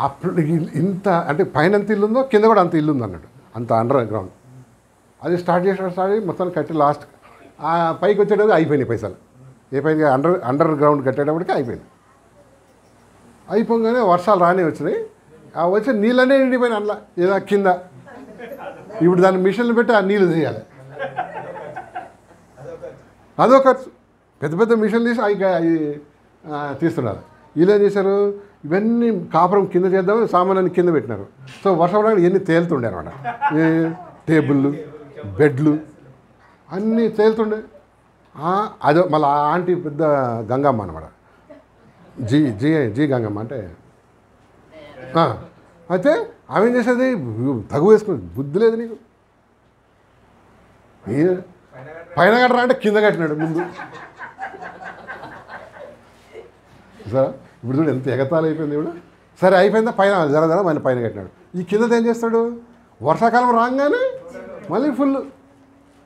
అప్పుడు ఇంత అంటే పైన ఎంత ఇల్లు ఉందో కింద కూడా అంత ఇల్లు ఉంది అన్నాడు, అంత అండర్ గ్రౌండ్. అది స్టార్ట్ మొత్తం కట్టి లాస్ట్ పైకి వచ్చేటప్పుడు అయిపోయినాయి పైసలు. ఏ పైకి అండర్ గ్రౌండ్ కట్టేటప్పటికి అయిపోగానే వర్షాలు రానే వచ్చినాయి. ఆ వచ్చే నీళ్ళనే నిండిపోయిన అందులో ఏదో కింద. ఇప్పుడు దాన్ని మిషన్లు పెట్టి ఆ నీళ్ళు తీయాలి, అదో ఖర్చు. పెద్ద మిషన్లు తీసి అవి తీస్తున్నారు. వీళ్ళు ఏం చేశారు? ఇవన్నీ కాపురం కింద చేద్దామని సామాన్యాన్ని కింద పెట్టినారు. సో వర్షం రావడానికి ఎన్ని తేలుతుండే అనమాట. టేబుళ్ళు, బెడ్లు అన్నీ తేలుతుండే. అదో మళ్ళీ ఆంటీ పెద్ద గంగమ్మ అనమాట, జీ గంగమ్మ అంటే. అయితే ఆమె ఏం చేసేది? తగు వేసుకుని బుద్ధి లేదు నీకు. పైన కట్టరా అంటే కింద కట్టినాడు ముందు. సార్ ఇప్పుడు చూడు ఎంత ఎగతాళి అయిపోయింది. ఇప్పుడు సరే అయిపోయిందా, పైన జర ఆయన పైన కట్టినాడు. ఈ కింద ఏం చేస్తాడు? వర్షాకాలం రాగానే మళ్ళీ ఫుల్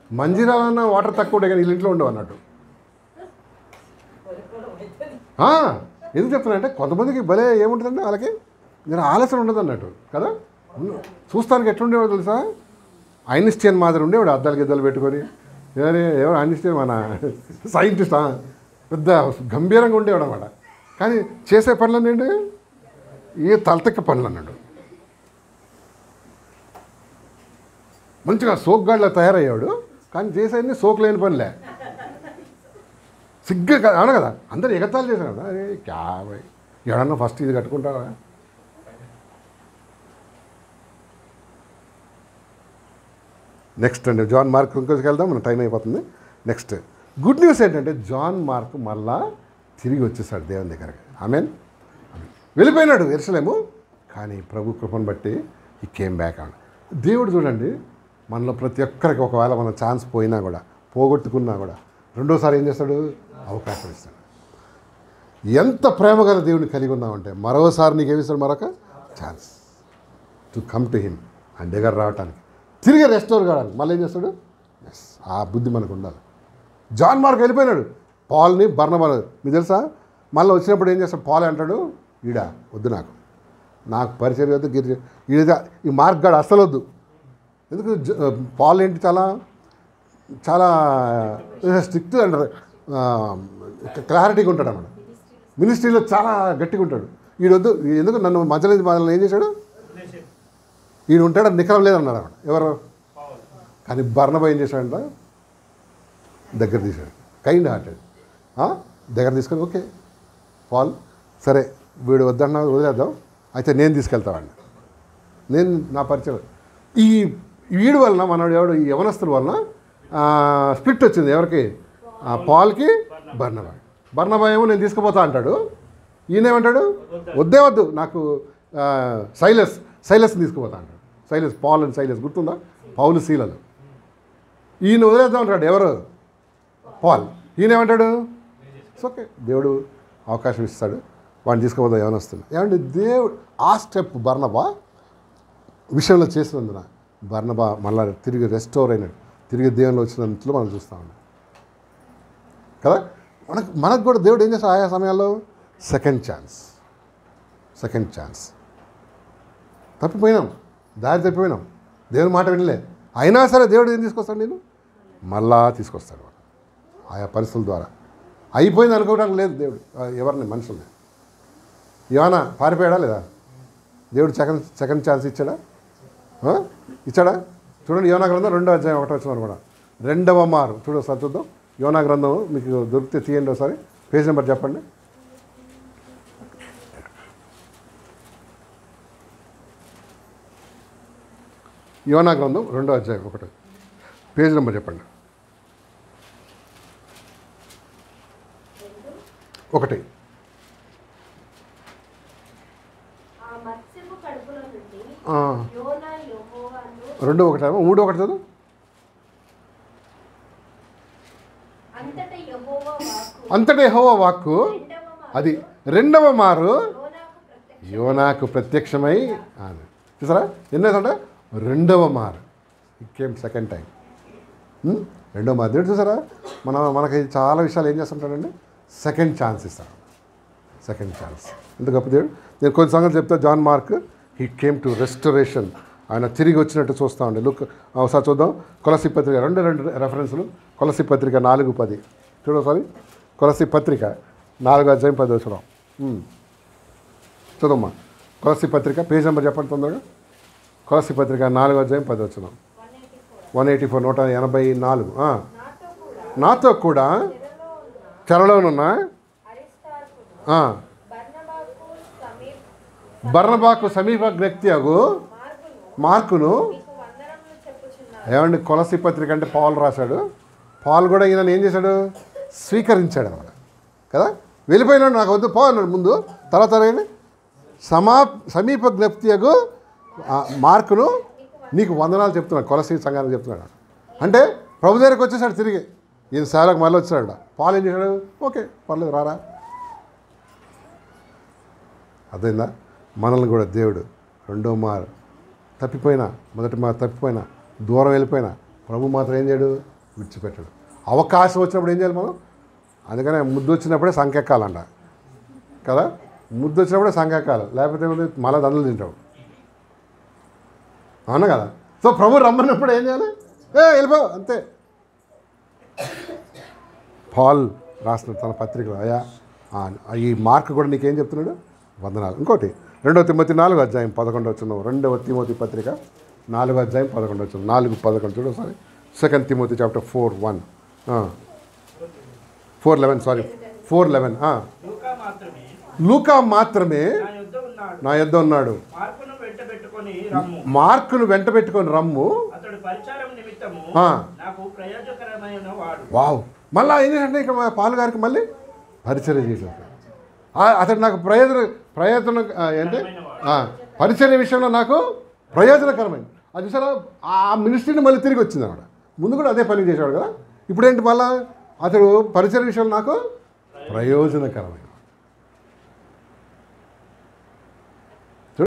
మంజీరాలన్న వాటర్ తక్కువ ఉండే, కానీ వీళ్ళ ఇంట్లో ఉండవు అన్నట్టు. ఎందుకు చెప్తున్నా అంటే కొంతమందికి భలే ఏముంటుందంటే వాళ్ళకి మీరు ఆలస్యం ఉండదు అన్నట్టు కదా. చూస్తానికి ఎట్లుండేవాడు తెలుసా? ఐన్స్టీన్ మాదిరి ఉండేవాడు, అద్దాలు గిద్దలు పెట్టుకొని. ఎవరు ఐన్స్టీన్? మన సైంటిస్ట్, పెద్ద గంభీరంగా ఉండేవాడు అనమాట. కానీ చేసే పనులు ఏంటి? ఏ తలతెక్క పనులు అన్నాడు. మంచిగా సోక్గాడిలా తయారయ్యాడు, కానీ చేసేది సోకు లేని పనిలే. సిగ్గా కదా, అవును కదా. అందరూ ఎగతాలు చేశారు కదా. అరే క్యాబై ఎవడన్నా ఫస్ట్ ఇది కట్టుకుంటారా? నెక్స్ట్ అండి జాన్ మార్క్ ఇంకొకరికి వెళ్దాం, మన టైం అయిపోతుంది. నెక్స్ట్ గుడ్ న్యూస్ ఏంటంటే జాన్ మార్క్ మళ్ళా తిరిగి వచ్చేసాడు దేవుని దగ్గరికి. ఆమెన్. వెళ్ళిపోయినాడు యెరూషలేము, కానీ ప్రభు కృపను బట్టి ఈ కేమ్ బ్యాక్ అని. దేవుడు చూడండి, మనలో ప్రతి ఒక్కరికి ఒకవేళ మన ఛాన్స్ పోయినా కూడా, పోగొట్టుకున్నా కూడా రెండోసారి ఏం చేస్తాడు? అవకాశం ఇస్తాడు. ఎంత ప్రేమ గల దేవుని కలిగి ఉన్నామంటే మరోసారి నీకు ఏమిస్తాడు? మరొక chance to come to him, ఆయన దగ్గర రావటానికి, తిరిగి రెస్టోర్ కావడానికి. మళ్ళీ ఏం చేస్తాడు? ఆ బుద్ధి మనకు ఉండాలి. జాన్ మార్క్ వెళ్ళిపోయినాడు, పాల్ని బర్నబాను మీకు తెలుసా? మళ్ళీ వచ్చినప్పుడు ఏం చేస్తాడు? పాల్ అంటాడు, ఈడా వద్దు, నాకు పరిచయం వద్దు, ఈడ ఈ మార్క్ గాడు అస్సలు వద్దు. ఎందుకు? పాల్ ఏంటి చాలా చాలా స్ట్రిక్ట్ అంటారు, క్లారిటీగా ఉంటాడు అన్నమాట. మినిస్ట్రీలో చాలా గట్టిగా ఉంటాడు. ఈడొద్దు, ఎందుకు నన్ను మధ్యలో ఏం చేశాడు, ఈయన ఉంటాడు నికరం లేదన్నాడు అన్నమాట. ఎవరు? కానీ బర్నబా ఏం చేశాడంట, దగ్గర తీశాడు. కైండ్ హార్టెడ్, దగ్గర తీసుకొని ఓకే పాల్ సరే వీడు వద్దన్నా వదిలేద్దాం, అయితే నేను తీసుకెళ్తామండి, నేను నా పరిచయం. ఈ వీడి వలన మనవాడు ఎవడు, ఈ యవనస్తుల వలన స్ప్లిట్ వచ్చింది. ఎవరికి? పాల్కి, బర్నబా ఏమో నేను తీసుకుపోతా అంటాడు. ఈయనేమంటాడు, వద్దే వద్దు నాకు సైలస్ని తీసుకుపోతా అంటాడు. పాల్ అండ్ సైలస్ గుర్తుందా? పౌలు శీలలు. ఈయన వదిలేద్దాం అంటాడు. ఎవరు? పాల్. ఈయనేమంటాడు, ఓకే దేవుడు అవకాశం ఇస్తాడు, వాడిని తీసుకుపోతాం యవనస్తులు. ఏమంటే దేవుడు ఆ స్టెప్ బర్నబా విషయంలో చేసినందున బర్నబా మళ్ళీ తిరిగి రెస్టోర్ అయినాడు, తిరిగి దేవునిలో వచ్చినంతలో మనం చూస్తూ ఉన్నాం కదా. మనకు కూడా దేవుడు ఏం చేస్తాడు ఆయా సమయాల్లో సెకండ్ ఛాన్స్. తప్పిపోయినాం, దారి తప్పిపోయినాం, దేవుని మాట వినలే, అయినా సరే దేవుడు ఏం తీసుకొస్తాడు, నేను మళ్ళా తీసుకొస్తాడు ఆయా పరిస్థితుల ద్వారా. అయిపోయింది అనుకోవడానికి లేదు దేవుడు ఎవరిని, మనుషుల్ని. యోనా పారిపోయాడా లేదా? దేవుడు సెకండ్ ఛాన్స్ ఇచ్చాడా? చూడండి యోనా గ్రంథం 2వ అధ్యాయం 1వ వచనం కూడా, 2వ మారు ఒకసారి చూద్దాం. యోనా గ్రంథం మీకు దొరికితే తీయండి ఒకసారి, పేజ్ నెంబర్ చెప్పండి. యోనా గ్రంథం 2వ అధ్యాయం 1, పేజ్ నెంబర్ చెప్పండి. 1. రెండో ఒకటేమో 3 ఒకటి చదువు. అంతటా యెహోవా వాక్కు, అది 2వ మారు యోనాకు ప్రత్యక్షమై, చూసారా ఎన్నోదంట, 2వ మారు. It came second time. 2వ మారు దేవుడు చూసారా, మనకి చాలా విషయాలు ఏం చేస్తుంటాడండి, సెకండ్ ఛాన్స్ ఇస్తాడు. ఎంత గొప్ప దేవుడు. నేను కొన్ని సంగతులు చెప్తా. John Mark he came to restoration, ఆయన తిరిగి వచ్చినట్టు చూస్తూ ఉండే. ఒకసారి చూద్దాం. కొలస్సీ పత్రిక 2 రెఫరెన్స్లు. కొలస్సీ పత్రిక 4:10 చూడు ఒకసారి. కొలస్సీ పత్రిక 4వ అధ్యాయం 10వ వచనం చూదమ్మా. కొలస్సీ పత్రిక పేజ్ నెంబర్ చెప్పండి తొందరగా. కొలస్సీ పత్రిక 4వ అధ్యాయం 10వ వచనం. 184 184. నాతో కూడా చెరలోనున్న బర్నబాకు సమీప వ్యక్తియగు మార్కును, ఏమండి కొలస్సీ పత్రిక అంటే పాల్ రాశాడు. పాల్ కూడా ఈయన ఏం చేశాడు, స్వీకరించాడు అన్నమాట కదా. వెళ్ళిపోయినాడు, నాకు వద్దు పో అన్నాడు ముందు. తర్వాత సమీప జ్ఞప్తియగు మార్కును నీకు వందనాలు చెప్తున్నాడు, కొలస్సీ సంఘానికి చెప్తున్నాడు. అంటే ప్రభు దగ్గరికి వచ్చేసాడు తిరిగి. ఈయన సేవలకు మళ్ళీ వచ్చాడు. పాల్ ఏం చేశాడు, ఓకే పర్లేదు రారా. అదైందా? మనల్ని కూడా దేవుడు 2వ మారు తప్పిపోయినా, మొదటి మారు తప్పిపోయినా, దూరం వెళ్ళిపోయినా ప్రభు మాత్రం ఏం చేయడు, విడిచిపెట్టాడు. అవకాశం వచ్చినప్పుడు ఏం చేయాలి మనం? అందుకనే ముద్దు వచ్చినప్పుడే సంకెక్కాలంట కదా. ముద్దు వచ్చినప్పుడే సంకెక్కాలి, లేకపోతే మళ్ళీ దండలు తింటావు. అవునా కదా. సో ప్రభు రమ్మన్నప్పుడు ఏం చేయాలి, వెళ్ళిపో అంతే. పాల్ రాసిన తన పత్రికలో అయ్యా ఈ మార్క్ కూడా నీకేం చెప్తున్నాడు, వందనాలు. ఇంకోటి 2వ తిమోతి 4వ అధ్యాయం 11వ వచనం. 2వ తిమోతి పత్రిక 4వ అధ్యాయం 11వ వచనం. 4:11 చూడు ఒకసారి. 2 తిమోతి చాప్టర్ 4:1 4:11 సారీ 4:11. లూకా మాత్రమే నా యొద్ద ఉన్నాడు, మార్కును వెంట పెట్టుకొని రమ్ము. వావ్. మళ్ళీ ఏం చేశాడంటే ఇక్కడ పాల్ గారికి మళ్ళీ పరిచర్య చేశాడు. అతడు నాకు ప్రయోజనం ఏంటి, పరిచర్య విషయంలో నాకు ప్రయోజనకరమైంది. అది చూసారా, ఆ మినిస్ట్రీని మళ్ళీ తిరిగి వచ్చింది అన్నమాట. ముందు కూడా అదే పని చేసేవాడు కదా. ఇప్పుడేంటి మళ్ళీ అతడు పరిచర్య విషయంలో నాకు ప్రయోజనకరమైంది.